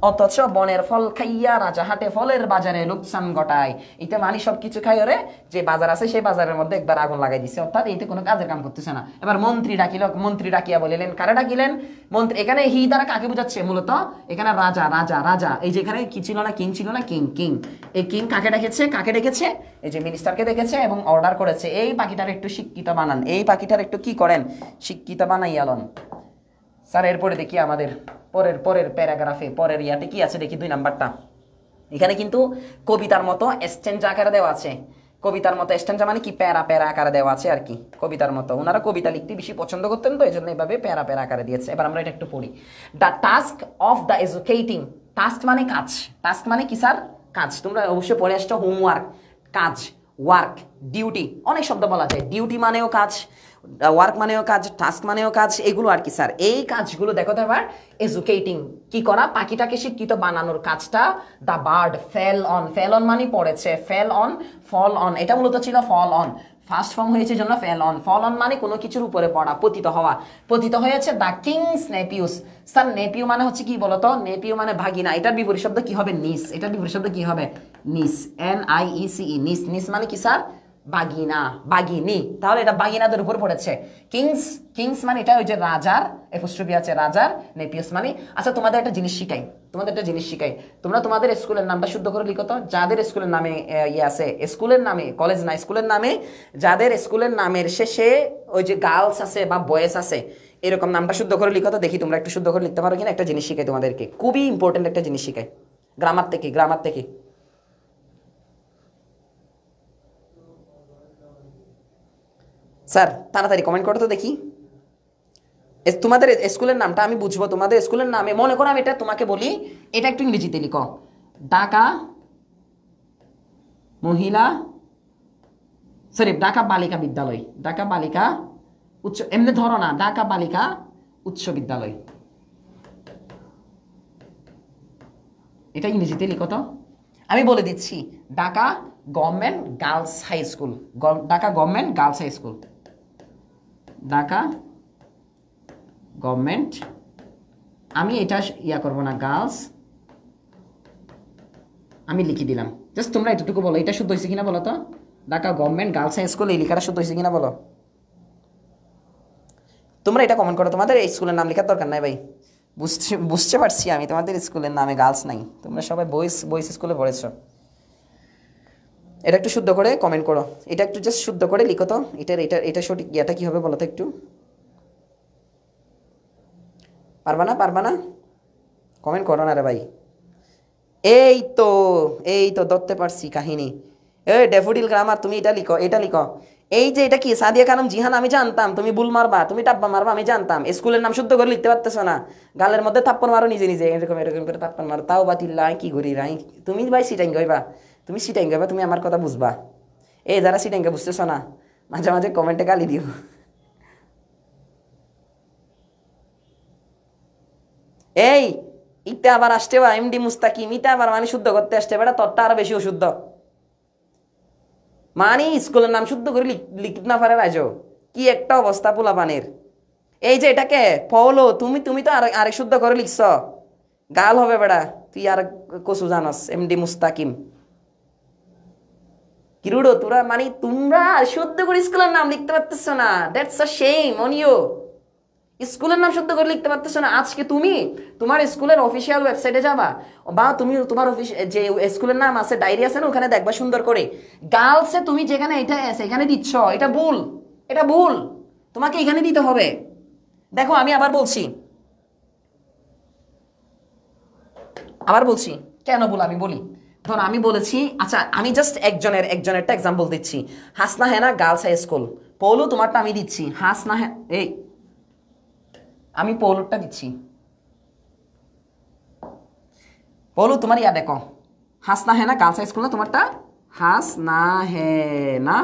অথচ বনের ফল খাইয়া রাজাহাটে ফলের বাজারে লোকসান ঘটায়, এতে মানে সব কিছু খাই ওরে, যে বাজার আছে সেই বাজারের মধ্যে একবার আগুন লাগাই দিছে, অর্থাৎ এতে কোনো কাজের কাম করতেছে না। এবার মন্ত্রী ডাকিয়া বলিলেন, কারে ডাকিলেন, মন্ত্রী, এখানে হি দ্বারা কাকে বোঝাচ্ছে, মূলত এখানে রাজা, এই যে এখানে কি ছিল না, কিং ছিল না, কিং, এই কিং কাকে ডেকেছে, এই যে মিনিস্টারকে দেখেছে এবং অর্ডার করেছে, এই পাখিটার একটু শিক্ষিত বানান, এই পাখিটার একটু কি করেন, শিক্ষিত বানাইয়ালন। স্যার এরপরে দেখি আমাদের পরের প্যারাগ্রাফে, পরের ইয়াতে কি আছে দেখি, 2 নাম্বারটা। এখানে কিন্তু কবিতার মতো স্ট্যান্জা আকারে দেওয়া আছে, কবিতার মতো স্ট্যান্জা মানে কি প্যারা আকারে দেওয়া আছে আর কি, কবিতার মতো। ওনারা কবিতা লিখতে বেশি পছন্দ করতেন তো এই জন্য এইভাবে প্যারা আকারে দিয়েছে। এবার আমরা এটা একটু পড়ি। The task of the educating, task মানে কাজ, টাস্ক মানে কি স্যার, কাজ। তোমরা অবশ্যই পড়ে আসছো হোমওয়ার্ক, কাজ, ওয়ার্ক, ডিউটি, অনেক শব্দ বলা যায়। ডিউটি মানেও কাজ, ওয়ার্ক মানেও কাজ, টাস্ক মানেও কাজ, এগুলো আর কি স্যার। এই কাজগুলো দেখো তো এবার, এজুকেটিং, কি করা, পাখিটাকে শিক্ষিত বানানোর কাজটা। The bird fell on, fail on মানে পড়েছে, ফেল অন, ফল অন, এটা মূলত ছিল ফল অন, ফার্স্ট ফর্ম হয়েছে জন্য ফেল অন। ফল অন মানে কোনো কিছুর উপরে পড়া, পতিত হওয়া, পতিত হয়েছে দ্য কিংস নেপিউস। স্যার নেপিউ মানে হচ্ছে কি বলতো, নেপিউ মানে ভাগিনা, এটার বিপরীত শব্দ কি হবে, নিস, এটার বিপরীত শব্দ কি হবে, নিস, NIECE, নিস। নিস মানে কি স্যার, বাগিনা, বাগিনী, তাহলে এটা বাগিনাদের উপর পড়েছে। কিংস, কিংস মানে এটা ওই যে রাজার, এপোস্ট্রফি আছে রাজার, নেপিউস মানে। আচ্ছা তোমাদের একটা জিনিস শিখাই, তোমাদের একটা জিনিস শিখাই, তোমরা তোমাদের স্কুলের নামটা শুদ্ধ করে লিখো তো। যাদের স্কুলের নামে ইয়ে আছে, স্কুলের নামে, কলেজ না, স্কুলের নামে, যাদের স্কুলের নামের শেষে ওই যে গার্লস আছে বা বয়েস আছে, এরকম নামটা শুদ্ধ করে লিখো তো, দেখি তোমরা একটু শুদ্ধ করে লিখতে পারো কিনা। একটা জিনিস শিখাই তোমাদেরকে, খুবই ইম্পর্টেন্ট একটা জিনিস শিখাই, গ্রামার থেকে, গ্রামার থেকে। স্যার তাড়াতাড়ি কমেন্ট করো তো দেখি, তোমাদের স্কুলের নামটা আমি বুঝবো। তোমাদের স্কুলের নামে মনে করো আমি এটা তোমাকে বলি, এটা একটু ইংরেজিতে লিখো, ঢাকা মহিলা, সরি ঢাকা বালিকা বিদ্যালয়, ঢাকা বালিকা উচ্চ, এমনি ধরো না, ঢাকা বালিকা উচ্চ বিদ্যালয়, এটা ইংরেজিতে লিখো তো। আমি বলে দিচ্ছি, Dhaka government girls high school, Dhaka government girls high school, Dhaka government, আমি এটা ইয়া করবো না, গার্লস, আমি লিখে দিলাম। জাস্ট তোমরা এতটুকু বলো, এটা শুদ্ধ হয়েছে কিনা বলো তো, Dhaka government girls high school, এই লেখাটা শুদ্ধ হয়েছে কিনা বলো। তোমরা এটা কমেন্ট করো, তোমাদের এই স্কুলের নাম লেখার দরকার নাই ভাই, বুঝতে পারছি আমি, তোমাদের স্কুলের নামে গার্লস নাই, তোমরা সবাই বয়েজ, বয়েজ স্কুলে পড়েছো। এটা একটু শুদ্ধ করে কমেন্ট করো, এটা একটু জাস্ট শুদ্ধ করে লিখো তো, এটা সঠিক এটা কি হবে বলো তো একটু। পারবা না, পারবা না, কমেন্ট করো না রে ভাই। এই তো, এই তো ধরতে পারছি কাহিনী। এই ড্যাফোডিল গ্রামার, তুমি এটা লিখো, এটা লিখো। এই যে এটা কি সাদিয়া খানম জিহান, আমি জানতাম তুমি ভুল মারবা, তুমি টাপ্পা মারবা, আমি জানতাম। স্কুলের নাম শুদ্ধ করে লিখতে পারতেছো না, গালের মধ্যে থাপ্পড় মারো নিজে নিজে, এরকম এরকম করে থাপ্পড় মারো, তাও বাতিল্লা কি করি রাই। তুমি ভাই সিটাইং গইবা, তুমি সিটাইং গইবা, তুমি আমার কথা বুঝবা। এই যারা সিটাইঙ্গা বুঝতেছো না, মাঝে মাঝে কমেন্টে গালি দিও। এই ইটা আবার আসতে বা এমডি মুস্তাকিম, ইটা আবার মানে শুদ্ধ করতে আসতে বেটা, তোরটা আরো বেশি অশুদ্ধ। মানে স্কুলের নাম শুদ্ধ করে লিখতে না পারে রাজো, কি একটা অবস্থা পোলাপানের। এই যে এটাকে ফলো, তুমি তুমি তো আরেক শুদ্ধ করে লিখছ, গাল হবে বেড়া, তুই আর কসু জানস এমডি মুস্তাকিম। কিরুডো তোরা, মানে তোমরা শুদ্ধ করে স্কুলের নাম লিখতে পারতেছ না, that's a shame on you. স্কুলের নাম শুদ্ধ করে লিখতে পারতেছো না, আজকে তুমি তোমার স্কুলের অফিসিয়াল ওয়েবসাইটে যাবা, বা তুমি তোমার অফিস যে স্কুলের নাম আছে, ডায়েরি আছে না, ওখানে দেখবা সুন্দর করে গার্লসে তুমি যেখানে এটা আছে এখানে দিচ্ছ, এটা ভুল, এটা ভুল, তোমাকে এখানে দিতে হবে। দেখো আমি আবার বলছি, আবার বলছি কেন ভুল আমি বলি। ধরো আমি বলেছি, আচ্ছা আমি জাস্ট একজনেরটা এক্সাম্পল দিচ্ছি, হাসনা হেনা গার্লস হাই স্কুল, পৌলু তোমারটা আমি দিচ্ছি, হাসনা এই আমি পৌলুরটা দিচ্ছি, পৌলু তোমার ইয়া দেখো, হাসনা হেনা গার্লস হাই স্কুল না তোমারটা, হাসনা হেনা,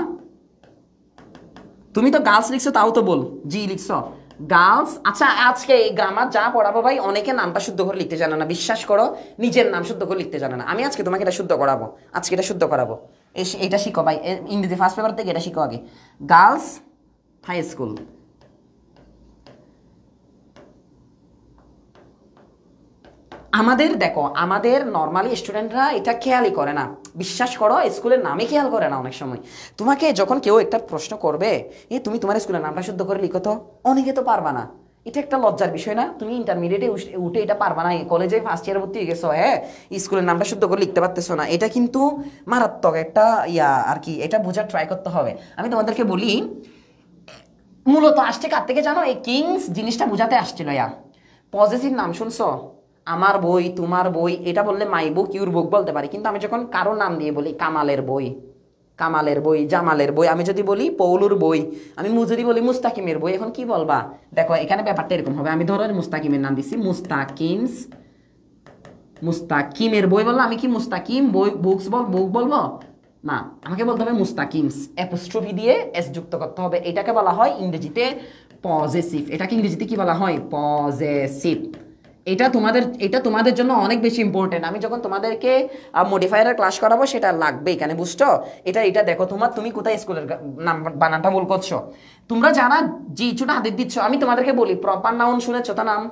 তুমি তো গার্লস লিখছো, তাও তো বল জি লিখছো গার্লস। আচ্ছা আজকে এই গ্রামার যা পড়াবো ভাই, অনেকে নামটা শুদ্ধ করে লিখতে জানে না, বিশ্বাস করো, নিজের নাম শুদ্ধ করে লিখতে জানে না। আমি আজকে তোমাকে এটা শুদ্ধ করাবো, আজকে এটা শুদ্ধ করাবো, এটা শিখো ভাই, ইংরেজি ফার্স্ট পেপার থেকে এটা শিখো আগে, গার্লস হাই স্কুল। আমাদের দেখো, আমাদের নর্মালি স্টুডেন্টরা এটা খেয়ালই করে না, বিশ্বাস করো, স্কুলের নামে খেয়াল করে না অনেক সময়। তোমাকে যখন কেউ একটা প্রশ্ন করবে, তুমি তোমার স্কুলের নামটা শুদ্ধ করে লিখো তো, অনেকে তো পারবা না, এটা একটা লজ্জার বিষয় না? তুমি ইন্টারমিডিয়েটে উঠে এটা পারবা না, কলেজে ফার্স্ট ইয়ারে ভর্তি হয়ে গেছো, হ্যাঁ স্কুলের নামটা শুদ্ধ করে লিখতে পারতেছো না, এটা কিন্তু মারাত্মক একটা ইয়া আর কি, এটা বোঝার ট্রাই করতে হবে। আমি তোমাদেরকে বলি, মূলত আসছে কার থেকে জানো, এই কিংস জিনিসটা বোঝাতে আসছিল। পজিটিভ নাম শুনছো, আমার বই, তোমার বই, এটা বললে মাই বুক, ইউর বুক বলতে পারি, কিন্তু আমি যখন কারো নাম দিয়ে বলি, কামালের বই, কামালের বই, জামালের বই, আমি যদি বলি পৌলুর বই, আমি যদি বলি মুস্তাকিমের বই, এখন কি বলবা? দেখো এখানে ব্যাপারটা এরকম হবে, আমি ধরো মুস্তাকিমের নাম দিচ্ছি, মুস্তাকিমের বই বললো, আমি কি মুস্তাকিম বই বুকস বুক বলবো? না, আমাকে বলতে হবে মুস্তাকিমস, অ্যাপোস্ট্রফি দিয়ে এস যুক্ত করতে হবে। এটাকে বলা হয় ইংরেজিতে পজেসিভ। এটাকে ইংরেজিতে কি বলা হয়? পজেসিভ। এটা তোমাদের জন্য অনেক বেশি ইম্পর্টেন্ট। আমি যখন তোমাদেরকে মডিফায়ারের ক্লাস করাবো সেটা লাগবে এখানে, বুঝছো? এটা দেখো, তুমি কোথায় স্কুলের নাম বানানটা ভুল করছো। তোমরা যারা জি ছোটা হাতে দিচ্ছ, আমি তোমাদেরকে বলি প্রপার নাউন শুনেছো তো? নাম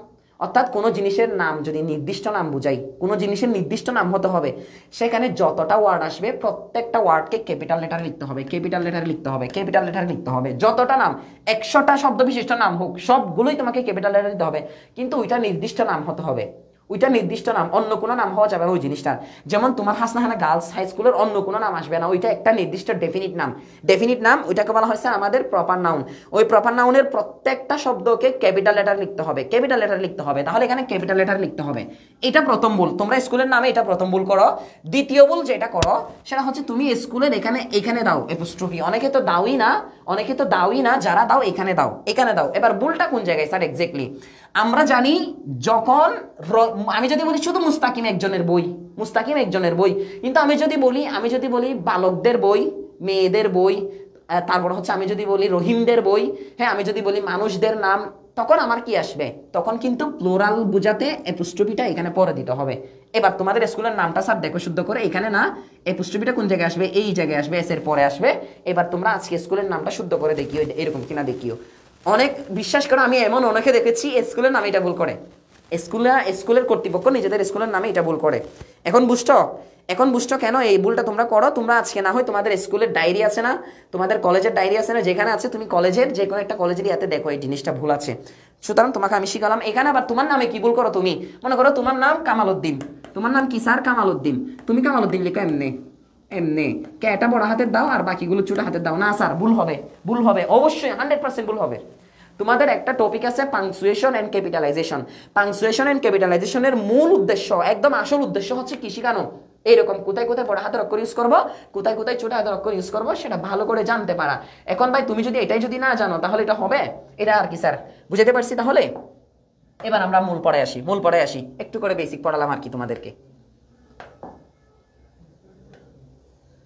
অর্থাৎ কোনো জিনিসের নাম যদি নির্দিষ্ট নাম বুঝাই, কোনো জিনিসের নির্দিষ্ট নাম হতে হবে, সেখানে যতটা ওয়ার্ড আসবে প্রত্যেকটা ওয়ার্ডকে ক্যাপিটাল লেটারে লিখতে হবে, ক্যাপিটাল লেটারে লিখতে হবে, ক্যাপিটাল লেটারে লিখতে হবে। যতটা নাম, 100টা শব্দ বিশিষ্ট নাম হোক, সবগুলোই তোমাকে ক্যাপিটাল লেটারে দিতে হবে, কিন্তু ওইটা নির্দিষ্ট নাম হতে হবে। ওইটা নির্দিষ্ট নাম, অন্য কোনো নাম হওয়া যাবে না ওই জিনিসটার। যেমন তোমার হাসনাহানা গার্লস হাই স্কুলের অন্য কোনো নাম আসবে না, ওইটা একটা নির্দিষ্ট ডেফিনিট নাম। ডেফিনিট নাম ওইটাকে বলা হয়েছে আমাদের প্রপার নাউন। ওই প্রপার নাউনের প্রত্যেকটা শব্দকে ক্যাপিটাল লেটার লিখতে হবে, ক্যাপিটাল লেটার লিখতে হবে। তাহলে এখানে ক্যাপিটাল লেটার লিখতে হবে। এটা প্রথম ভুল, তোমরা স্কুলের নামে এটা প্রথম ভুল করো। দ্বিতীয় ভুল যেটা করো সেটা হচ্ছে তুমি স্কুলের এখানে দাও অ্যাপোস্ট্রফি। অনেকে তো দাওই না, যারা দাও এখানে দাও, এখানে দাও। এবার ভুলটা কোন জায়গায় স্যার? এক্স্যাক্টলি আমরা জানি, যখন আমি যদি বলি শুধু মুস্তাকিম একজনের বই, কিন্তু আমি যদি বলি বালকদের বই, মেয়েদের বই, তারপর হচ্ছে আমি যদি বলি রহিমদের বই, হ্যাঁ, আমি যদি বলি মানুষদের নাম, তখন আমার কি আসবে? তখন কিন্তু প্লোরাল বোঝাতে অ্যাপোস্ট্রফিটা এখানে পরে দিতে হবে। এবার তোমাদের স্কুলের নামটা স্যার দেখো শুদ্ধ করে, এখানে না, অ্যাপোস্ট্রফিটা কোন জায়গায় আসবে? এই জায়গায় আসবে, এস এর পরে আসবে। এবার তোমরা আজকে স্কুলের নামটা শুদ্ধ করে দেখিও, এরকম কিনা দেখিও। অনেক বিশ্বাস করো, আমি এমন অনেকে দেখেছি স্কুলের নামে এটা ভুল করে, স্কুলের কর্তৃপক্ষ নিজেদের স্কুলের নামে এটা ভুল করে। এখন বুঝছো কেন এই ভুলটা তোমরা করো? তোমরা আজকে না হয় তোমাদের স্কুলের ডায়েরি আছে না, তোমাদের কলেজের ডায়েরি আছে না, যেখানে আছে তুমি কলেজের যে কোনো একটা কলেজের ইয়াতে দেখো এই জিনিসটা ভুল আছে। সুতরাং তোমাকে আমি শিখালাম। এখানে আবার তোমার নামে কি ভুল করো? তুমি মনে করো তোমার নাম কামাল উদ্দিন, তোমার নাম কি স্যার? কামাল উদ্দিন। তুমি কামাল উদ্দিন লিখো এমনি এটা বড় হাতের দাও আর বাকিগুলো ছোট হাতের দাও। না স্যার, ভুল হবে অবশ্যই, 100% ভুল হবে। তোমাদের একটা টপিক আছে punctuation and capitalisation. Punctuation and ক্যাপিটালাইজেশনের মূল উদ্দেশ্য, একদম আসল উদ্দেশ্য হচ্ছে কি শিখানো? এইরকম কোথায় কোথায় বড় হাতের অক্ষর ইউজ করবো, কোথায় কোথায় ছোট হাতের অক্ষর ইউজ করবো, সেটা ভালো করে জানতে পারা। এখন ভাই তুমি যদি এটাই না জানো তাহলে এটা হবে? এটা আর কি স্যার, বুঝাতে পারছি? তাহলে এবার আমরা মূল পড়ায় আসি। একটু করে বেসিক পড়ালাম আর কি তোমাদেরকে।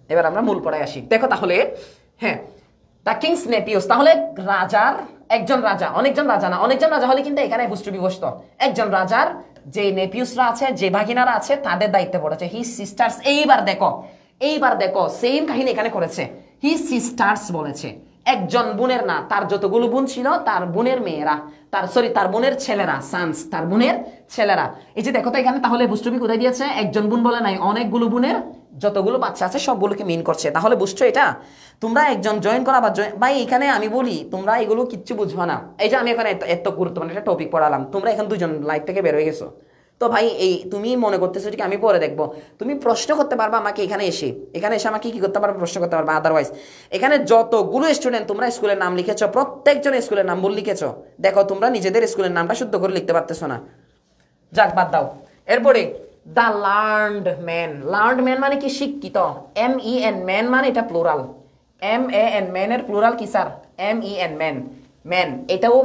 এবার আমরা মূল পড়ায় আসি। দেখো তাহলে, হ্যাঁ, দ্য কিংস নেপিউস, তাহলে রাজার একজন রাজা, অনেকজন রাজা না, অনেকজন রাজা হলে কিন্তু এখানে অ্যাপোস্ট্রফি বসতো। একজন রাজার যে নেপিউসরা আছে, যে ভাগিনারা আছে, তাদের দায়িত্বে পড়েছে হিজ সিস্টার্স। এইবার দেখো সেম কাহিনী এখানে করেছে, হিজ সিস্টার্স বলেছে। একজন বোনের না, তার যতগুলো বোন ছিল তার বোনের মেয়েরা, তার বোনের ছেলেরা, সানস, তার বোনের ছেলেরা। এই যে দেখো তো এখানে তাহলে অ্যাপোস্ট্রফি কোথায় দিয়েছে? একজন বোন বলে নাই, অনেকগুলো বোনের যতগুলো বাচ্চা আছে সবগুলোকে মিন করছে। তাহলে বুঝছো এটা? তোমরা একজন জয়েন করা বা ভাই এখানে আমি বলি তোমরা এগুলো কিচ্ছু বুঝবা না। এই যে আমি এখানে এত গুরুত্বপূর্ণ একটা টপিক পড়ালাম, তোমরা এখন দুজন লাইফ থেকে বের হয়ে গেছো। তো ভাই এই তুমি মনে করতেছো যে আমি পরে দেখবো, তুমি প্রশ্ন করতে পারবা আমাকে এখানে এসে আমাকে কি করতে পারবে? প্রশ্ন করতে পারবা। আদারওয়াইজ এখানে যতগুলো স্টুডেন্ট তোমরা স্কুলের নাম লিখেছো, প্রত্যেকজন স্কুলের নাম বল লিখেছো, দেখো তোমরা নিজেদের স্কুলের নামটা শুদ্ধ করে লিখতে পারতেছো না। যাক, বাদ দাও। এরপরে দ্য লার্নড ম্যান মানে কি? শিক্ষিত। MEN ম্যান মানে এটা প্লুরাল। MAN ম্যানের প্লুরাল কি স্যার? MEN man. এটাও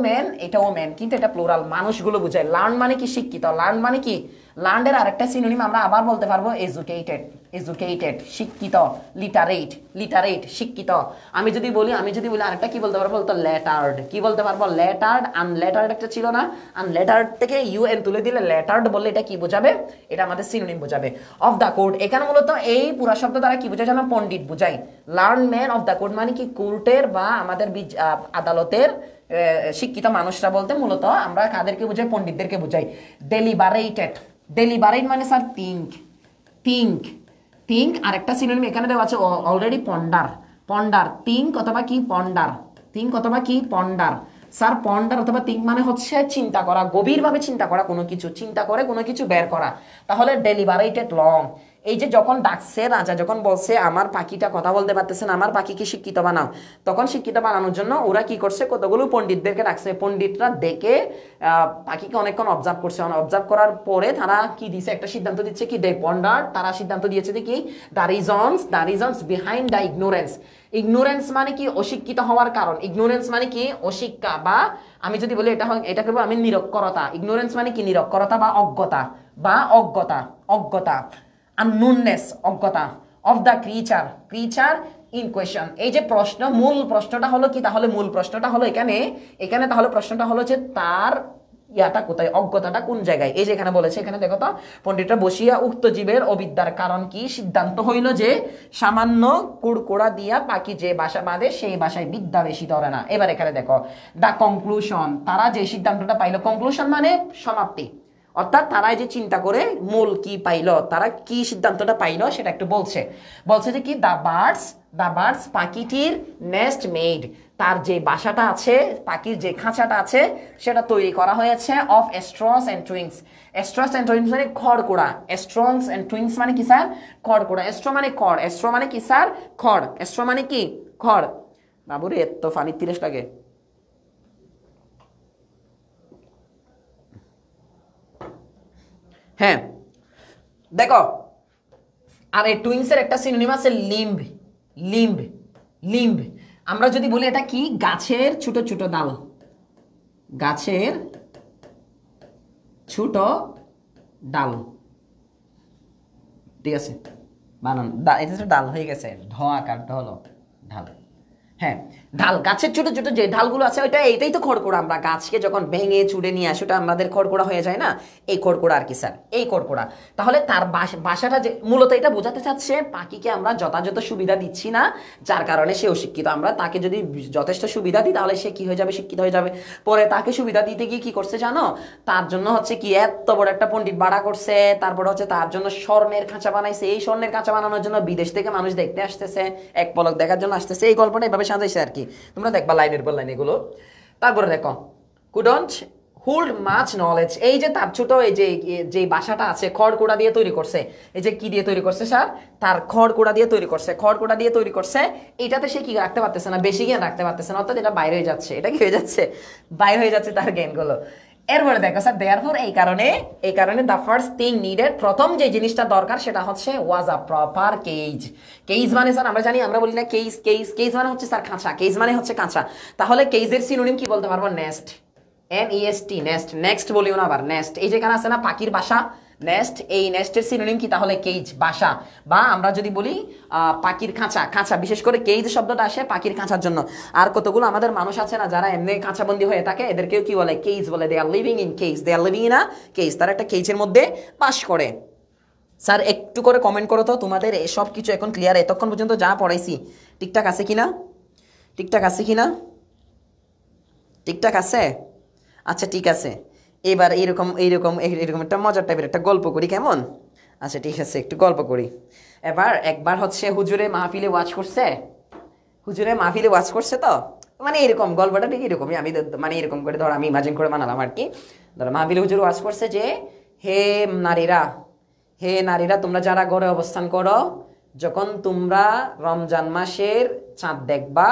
ম্যান কিন্তু এটা প্লুরাল, মানুষগুলো বুঝায়। লার্ন মানে কি? শিক্ষিত। লার্ন মানে কি? লার্নের আরেকটা সিনোনিম আমরা আবার বলতে পারবো এজুকেটেড, শিক্ষিত। লিটারেট, শিক্ষিত। আমি যদি বলি আরেকটা কি বলতে পারবো? বলতো লেটার্ড। কি বলতে পারবো? লেটার্ড। আনলেটার্ড একটা ছিল না, আনলেটার্ড থেকে UN তুলে দিলে লেটার্ড বললে এটা কি বোঝাবে? এটা আমাদের সিনোনিম বোঝাবে। অফ দ্য কোর্ট, এখানে মূলত এই পুরা শব্দ দ্বারা কি বোঝায় জানো? পণ্ডিত বোঝায়। Learn man of the court মানে কি? কোর্টের বা আমাদের আদালতের শিক্ষিত মানুষরা বলতে মূলত আমরা কাদেরকে বুঝাই? পণ্ডিতদেরকে বুঝাই। ডেলিবারেট মানে স্যার থিঙ্ক। আরেকটা সিনোনিম এখানে দেওয়া আছে অলরেডি, পন্ডার। থিঙ্ক অথবা পন্ডার। স্যার পন্ডার অথবা থিঙ্ক মানে হচ্ছে চিন্তা করা, গভীরভাবে চিন্তা করা, কোনো কিছু বের করা। তাহলে ডেলিবারেটেড লং। এই যে যখন ডাকছে রাজা, যখন বলছে আমার পাখিটা কথা বলতে পারতেছে না, আমার পাখিকে শিক্ষিত বানাও, তখন শিক্ষিত বানানোর জন্য ওরা কি করছে? কতগুলো পণ্ডিতদেরকে ডাকছে। পণ্ডিতরা দেখে পাখিকে অনেকক্ষণ অবজার্ভ করছে। অবজার্ভ করার পরে তারা কি দিছে? একটা সিদ্ধান্ত দিচ্ছে কি? দে পন্ডার। তারা সিদ্ধান্ত দিয়েছে কি? The reasons behind the ignorance মানে কি? অশিক্ষিত হওয়ার কারণ। ইগনোরেন্স মানে কি? অশিক্ষা, বা আমি যদি বলি এটা করবো আমি নিরক্ষরতা। ইগনোরেন্স মানে কি? নিরক্ষরতা বা অজ্ঞতা। আননোননেস, অজ্ঞতা। Of the creature creature in question. এই যে প্রশ্ন, মূল প্রশ্নটা হলো কি, তাহলে মূল প্রশ্নটা হলো এখানে এখানে তাহলে প্রশ্নটা হলো যে তার ইয়াটা কোথায়, অজ্ঞতাটা কোন জায়গায়। এই যে এখানে বলেছে, এখানে দেখো তো, পণ্ডিতরা বসিয়া উক্ত জীবের অবিদ্যার কারণ কি সিদ্ধান্ত হইল যে সামান্য কুড়কুড়া দিয়া পাখি যে বাসা বাঁধে সেই বাসায় বিদ্যা বেশি ধরে না। এবার এখানে দেখো দ্য কনক্লুশন, তারা যে সিদ্ধান্তটা পাইলো, কনক্লুশন মানে সমাপ্তি, অর্থাৎ তারা যে চিন্তা করে মূল কি পাইলো, তারা কি সিদ্ধান্তটা পাইলো সেটা একটু বলছে। বলছে যে কি দ্য বার্ডস পাখিটির নেস্ট মেড, তার যে বাসাটা আছে, পাখির যে খাঁচাটা আছে সেটা তৈরি করা হয়েছে of straws and twigs. Straws and twigs মানে খড়কুড়া, স্ট্রংস অ্যান্ড টুইংস মানে কি স্যার, খড়কুড়া। স্ট্র মানে খড়, স্ট্র মানে কি স্যার, খড়। স্ট্র মানে কি খড়। বাবুরে এত ফানি 30 লাগে। হ্যাঁ দেখো, আর এই টুইংসের একটা সিনোনিম আছে লিম্ব। লিম্ব লিম্ব আমরা যদি বলি এটা কি, গাছের ছোট ছোট ডাল, গাছের ছোট ডাল, ঠিক আছে বানান, এটা তো ডাল হয়ে গেছে, ঢ আকার ঢল, ঢাল। হ্যাঁ ঢাল, গাছের ছোট ছোট যে ঢালগুলো আছে ওইটা, এটাই তো খড়কুড়া। আমরা গাছকে যখন ভেঙে চুড়ে নিয়ে আসি ওটা আমাদের খড়কুড়া হয়ে যায় না, এই খড়কুড়া আর কি স্যার, এই খড়কুড়া। তাহলে তার বাসাটা যে মূলত এটা বোঝাতে চাচ্ছে পাখিকে আমরা যথাযথ সুবিধা দিচ্ছি না, যার কারণে সে অশিক্ষিত। আমরা তাকে যদি যথেষ্ট সুবিধা দিই তাহলে সে কি হয়ে যাবে, শিক্ষিত হয়ে যাবে। পরে তাকে সুবিধা দিতে গিয়ে কি করছে জানো, তার জন্য হচ্ছে কি এত বড় একটা পণ্ডিত ভাড়া করছে, তারপর হচ্ছে তার জন্য স্বর্ণের খাঁচা বানাইছে। এই স্বর্ণের খাঁচা বানানোর জন্য বিদেশ থেকে মানুষ দেখতে আসতেছে, এক পলক দেখার জন্য আসতেছে। এই গল্পটা এভাবে সাজাইছে আর কি, তোমরা দেখবা লাইনের পর লাইন এগুলো। তারপরে দেখো কুডন্ট হোল্ড মাচ নলেজ, এই যে তার ছোট এই যে বাসাটা আছে খড়কুড়া দিয়ে তৈরি করছে, এই যে কি দিয়ে তৈরি করছে স্যার, তার খড়কুড়া দিয়ে তৈরি করছে, খড়কুড়া দিয়ে তৈরি করছে। এটাতে সে কি রাখতে পারতেছে না, বেশি জ্ঞান রাখতে পারতেছে না, অর্থাৎ এটা বাইরে হয়ে যাচ্ছে। এটা কি হয়ে যাচ্ছে, বাইরে হয়ে যাচ্ছে তার জ্ঞানগুলো। এরপরে দেখো স্যার দেয়ারফর এই কারণে দ্য ফার্স্ট থিং নিডেড, প্রথম যে জিনিসটা দরকার সেটা হচ্ছে ওয়াজ আ প্রপার কেজ। কেজ মানে স্যার আমরা জানি, আমরা বলি না কেজ, কেজ মানে হচ্ছে স্যার খাঁচা, কেজ মানে হচ্ছে কাঁচা। তাহলে কেজের সিনোনিম কি বলতে পারবো, নেস্ট, NEST, নেস্ট। নেক্সট বলিও না আবার, নেস্ট। এই যেখানে আছে না পাখির বাসা, নেস্ট, এই নেস্টের সিনোনিম কি তাহলে কেজ, বাসা। বা আমরা যদি বলি পাখির খাঁচা, খাঁচা, বিশেষ করে কেজ শব্দটা আসে পাখির খাঁচার জন্য। আর কতগুলো আমাদের মানুষ আছে না যারা এমনি খাঁচাবন্দি হয়ে থাকে, এদেরকেও কি বলে, কেজ বলে। They are living in cage, they are living in a cage, তারা একটা কেজের মধ্যে বাস করে। স্যার একটু করে কমেন্ট করো তো তোমাদের সব কিছু এখন ক্লিয়ার, এতক্ষণ পর্যন্ত যা পড়াইছি ঠিকঠাক আছে কিনা, ঠিকঠাক আছে কিনা, ঠিকঠাক আছে? আচ্ছা ঠিক আছে, এবার এইরকম এইরকম এরকম একটা মজার টাইপের একটা গল্প করি, কেমন? আচ্ছা ঠিক আছে, একটু গল্প করি। একবার হচ্ছে হুজুরে মাহফিলে ওয়াজ করছে, হুজুরে মাহফিলে ওয়াজ করছে, তো মানে এরকম গল্পটা ঠিক এরকমই, আমি মানে এরকম করে ধর আমি ইমাজিন করে বানালাম আর কি। ধরো মাহফিলে হুজুর ওয়াজ করছে যে হে নারীরা, হে নারীরা, তোমরা যারা ঘরে অবস্থান করো, যখন তোমরা রমজান মাসের চাঁদ দেখবা,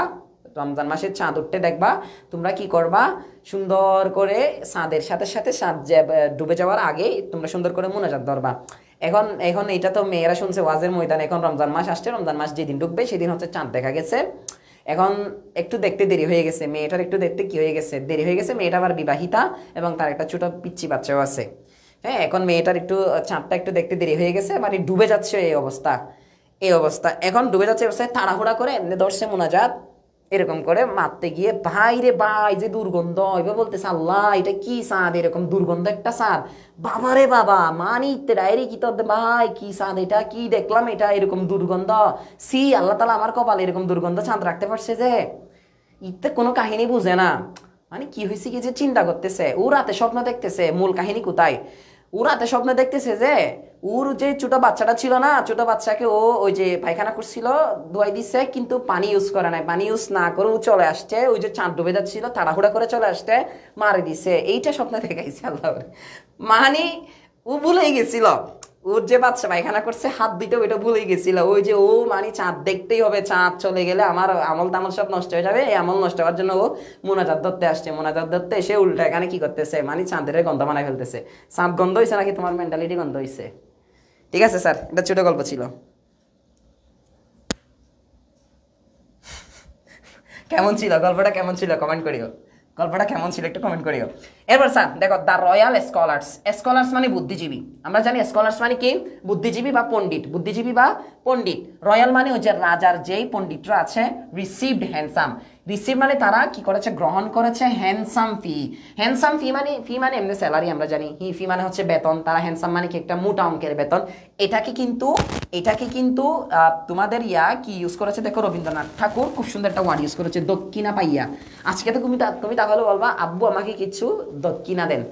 রমজান মাসের চাঁদ উঠতে দেখবা, তোমরা কি করবা, সুন্দর করে চাঁদের সাথে সাথে চাঁদ ডুবে যাওয়ার আগে তোমরা সুন্দর করে মোনাজাত ধরবা। এখন এখন এটা তো মেয়েরা শুনছে ওয়াজের ময়দানে, এখন রমজান মাস আসছে, রমজান মাস যেদিন ডুববে সেদিন হচ্ছে চাঁদ দেখা গেছে। এখন একটু দেখতে দেরি হয়ে গেছে, মেয়েটার একটু দেখতে কি হয়ে গেছে, দেরি হয়ে গেছে। মেয়েটা আবার বিবাহিতা এবং তার একটা ছোট পিচ্চি বাচ্চাও আছে। হ্যাঁ, এখন মেয়েটার একটু চাঁদটা একটু দেখতে দেরি হয়ে গেছে, মানে ডুবে যাচ্ছে এই অবস্থা, এই অবস্থা। এখন ডুবে যাচ্ছে অবস্থায় তাড়াহুড়া করে এমনি ধরছে মোনাজাত, এরকম করে মারতে গিয়ে ভাই রে ভাই যে দুর্গন্ধ, এবার বলতেছে আল্লাহ এটা কি স্বাদ, এরকম দুর্গন্ধ একটা স্বাদ, বাবা রে বাবা, মানি ডায়েরি কি তো ভাই কি স্বাদ, এটা কি দেখলাম, এটা এরকম দুর্গন্ধ, সি আল্লাহ তালা আমার কপালে এরকম দুর্গন্ধ চাঁদ রাখতে পারছে যে। ইতে কোনো কাহিনী বুঝে না, মানে কি হয়েছে কি যে চিন্তা করতেছে, ও রাতে স্বপ্ন দেখতেছে, মূল কাহিনী কোথায়, ও রাতে স্বপ্ন দেখতেছে যে ওর যে ছোট বাচ্চাটা ছিল না, ছোট বাচ্চাকে ও ওই যে পায়খানা করছিল ধোয়াই দিচ্ছে, কিন্তু পানি ইউজ করে নাই, পানি ইউজ না করে ও চলে আসছে, ওই যে চাঁদ ডুবে যাচ্ছিল তাড়াহুড়া করে চলে আসতে মারে দিছে। এইটা স্বপ্ন দেখাইছে আল্লাহ, মানে ও ভুলেই গেছিল ওর যে বাচ্চা পায়খানা করছে হাত দিতে, ওইটা ভুলেই গেছিল। ওই যে ও মানে চাঁদ দেখতেই হবে, চাঁদ চলে গেলে আমার আমল তামল সব নষ্ট হয়ে যাবে, এই আমল নষ্ট হওয়ার জন্য ও মোনাজাত ধরতে আসছে। মোনাজাত ধরতে এসে উল্টা এখানে কি করতেছে, মানে চাঁদের গন্ধ বানায় ফেলতেছে। চাঁদ গন্ধ হয়েছে নাকি তোমার মেন্টালিটি গন্ধ হয়েছে? ঠিক আছে স্যার, এটা ছোট গল্প ছিল। কেমন ছিল গল্পটা, কেমন ছিল কমেন্ট করিও। গল্পটা কেমন ছিল একটু কমেন্ট করিও। এরপর স্যার দেখো দ্য রয়্যাল স্কলার্স, স্কলার্স মানে বুদ্ধিজীবী, আমরা জানি স্কলার্স মানে কি বুদ্ধিজীবী বা পণ্ডিত, বুদ্ধিজীবী বা পণ্ডিত। রয়্যাল মানে হচ্ছে রাজার যেই পণ্ডিতরা আছে, রিসিভড হ্যান্ডসাম, রিসিভ মানে তারা কি করেছে গ্রহণ করেছে হ্যান্ডসাম ফি, হ্যান্ডসাম ফি মানে এমনি স্যালারি আমরা জানি, ফি মানে হচ্ছে বেতন, তারা হ্যান্ডসাম মানে কি একটা মোটা অঙ্কের বেতন। এটাকে কিন্তু তোমাদের কি ইউজ করেছে দেখো, রবীন্দ্রনাথ ঠাকুর খুব সুন্দর একটা ওয়ার্ড ইউজ করেছে, দক্ষিণা পাইয়া। আজকে তো তুমি তাহলে বলবা আব্বু আমাকে কিছু দক্ষিণা দেন,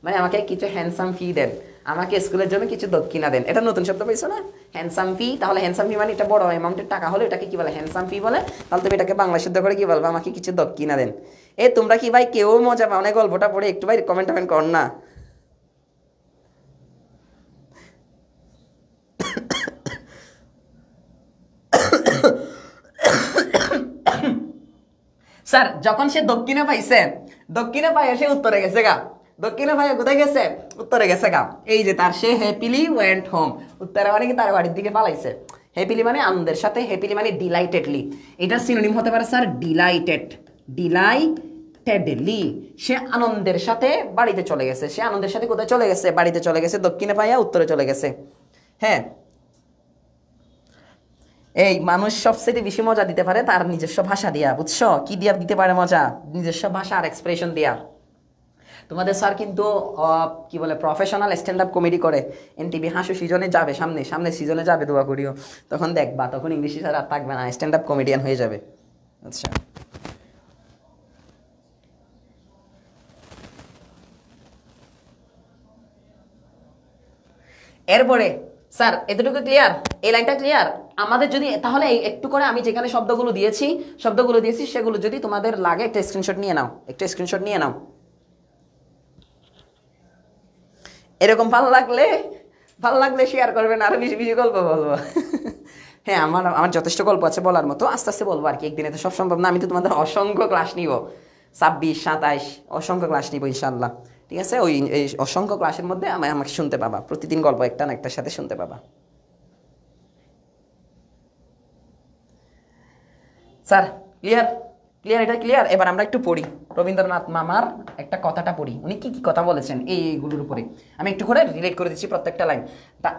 মানে আমাকে কিছু হ্যান্ডসাম ফি দেন, আমাকে স্কুলের জন্য কিছু দক্ষিণা দেন। এটা নতুন শব্দ পেয়েছো না, হ্যান্ডসাম ফি। তাহলে হ্যান্ডসাম ফি মানে এটা বড় অ্যামাউন্টের টাকা হলে এটাকে কি বলে, হ্যান্ডসাম ফি বলে। তাহলে তুমি এটাকে বাংলা শুদ্ধ করে কি বলবো, আমাকে কিছু দক্ষিণা দেন। তোমরা কি ভাই কেউ মজা পাও না গল্পটা পড়ে? একটু ভাই কমেন্ট কর না। স্যার যখন সে দক্ষিণে পাইছে, দক্ষিণে পাইয়া সে উত্তরে গেছে গা, দক্ষিণে পাইয়া কোথায় গেছে, উত্তরে গেছে গা। এই যে তার সে হ্যাপিলি ওয়েন্ট হোম, উত্তরে মানে কি তার বাড়ির দিকে পালাইছে। হ্যাপিলি মানে আনন্দের সাথে, হ্যাপিলি মানে ডিলাইটেডলি। এটার সিনোনিম হতে পারে স্যার ডিলাইটেড, ডিলাইটেডলি। সে আনন্দের সাথে বাড়িতে চলে গেছে, সে আনন্দের সাথে কোথায় চলে গেছে, বাড়িতে চলে গেছে, দক্ষিণে পাইয়া উত্তরে চলে গেছে। হ্যাঁ, এই মানুষ সবচেয়ে বেশি মজা দিতে পারে তার নিজস্ব ভাষা দিয়া, বুঝছো? কি দিয়া দিতে পারে মজা? নিজস্ব ভাষা আর এক্সপ্রেশন দিয়া। তোমাদের স্যার কিন্তু কি বলে প্রফেশনাল স্ট্যান্ড আপ কমেডি করে, এনটিভি হাসু সিজনে যাবে, সামনে সিজনে যাবে, দোয়া করিও। তখন দেখবা, তখন ইংলিশ স্যার আর থাকবে না, স্ট্যান্ড আপ কমেডিয়ান হয়ে যাবে। আচ্ছা, এরপরে স্যার এতটুকু ক্লিয়ার, এই লাইনটা ক্লিয়ার আমাদের? যদি তাহলে একটু করে আমি যেখানে শব্দগুলো দিয়েছি সেগুলো যদি তোমাদের লাগে একটা স্ক্রিনশট নিয়ে নাও, একটা স্ক্রিনশট নিয়ে নাও। এরকম ভালো লাগলে শেয়ার করবেন, আরো বেশি বেশি গল্প বলবো। হ্যাঁ, আমার যথেষ্ট গল্প আছে বলার মতো, আস্তে আস্তে বলবো আর কি, একদিনে তো সব সম্ভব না। আমি তো তোমাদের অসংখ্য ক্লাস নিব, 26, 27 অসংখ্য ক্লাস নিব ইনশাল্লাহ, ঠিক আছে? এই অসংখ্য ক্লাসের মধ্যে আমাকে শুনতে পাবা, প্রতিদিন গল্প একটা না একটার সাথে শুনতে পাবা। স্যার ক্লিয়ার, এটা ক্লিয়ার। এবার আমরা একটু পড়ি, রবীন্দ্রনাথ মামার একটা কথাটা পড়ি, উনি কি কি কথা বলেছেন এইগুলোর উপরে। আমি একটু করে রিলেট করে দিচ্ছি প্রত্যেকটা লাইনটা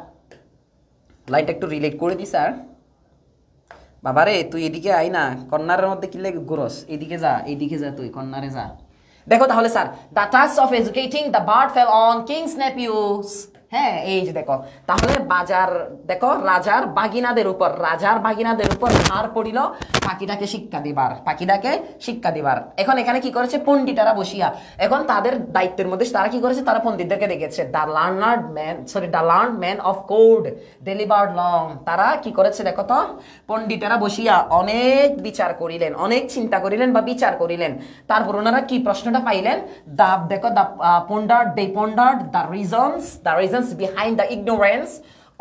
একটু রিলেট করে দিই। স্যার বাবারে তুই এদিকে আই না, কর্নারের মধ্যে কি লেগে ঘুরস, এইদিকে যা তুই কর্নারে যা। দেখো তাহলে sir, the task of educating the bird fell on king's nephews. হ্যাঁ, এই যে দেখো, তাহলে রাজার বাগিনাদের উপর ভার পড়িল পাখিটাকে শিক্ষা দিবার। এখন এখানে কি করেছে পণ্ডিতেরা বসিয়া, এখন তাদের দায়িত্বের মধ্যে তারা কি করেছে, তারা পণ্ডিতদেরকে দেখেছে। The learned man of code delivered long. তারা কি করেছে দেখো তো, পণ্ডিতেরা বসিয়া অনেক বিচার করিলেন, অনেক চিন্তা করিলেন বা বিচার করিলেন। তারপর ওনারা কি প্রশ্নটা পাইলেন, they pondered the reasons behind the ignorance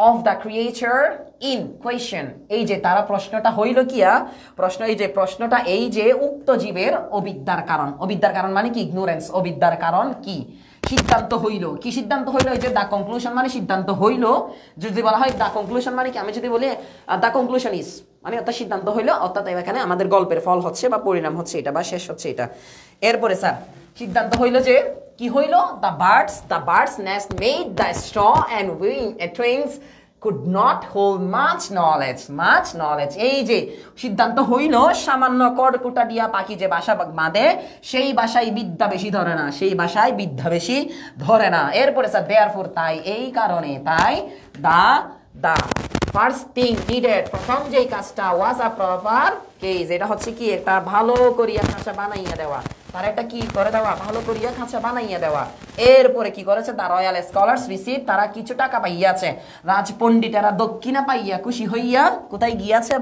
of the creature in question. এই যে তারা প্রশ্নটা হইল প্রশ্নটা এই যে উক্ত জীবের অবিদ্যার কারণ মানে কি ইগনোরেন্স, অবিদ্যার কারণ কি সিদ্ধান্ত হইল। এই যে দা কনক্লুশন মানে সিদ্ধান্ত হইল। যদি বলা হয় দা কনক্লুশন মানে কি, আমি যদি বলি দা কনক্লুশন ইজ মানে অর্থাৎ সিদ্ধান্ত হইল, অর্থাৎ এখানে আমাদের গল্পের ফল হচ্ছে বা পরিণাম হচ্ছে এটা বা শেষ হচ্ছে এটা। এরপরে স্যার সিদ্ধান্ত হইল যে কি হইল, the birds nest made the straw and wings could not hold much knowledge. এই যে সিদ্ধান্ত হইল সামান্য কড়কুটা দিয়া পাখি যে বাসা বাঁধে সেই বাসায় বিদ্যা বেশি ধরে না। এরপরে স্যার therefore তাই এই কারণে the first thing needed, প্রথম যেই কাজটা was a proper case, এটা হচ্ছে কি একটা ভালো করিয়া খাঁচা বানাইয়া দেওয়া, তার একটা কি করে দেওয়া, ভালো করিয়া খাঁচা বানাইয়া দেওয়া। এরপরে কি করেছে, দ্য রয়্যাল স্কলার্স রিসিভ, তারা কিছু টাকা পাইয়াছে। রাজপণ্ডিতেরা দক্ষিণা পাইয়া খুশি হইয়া কোথায় গিয়াছে,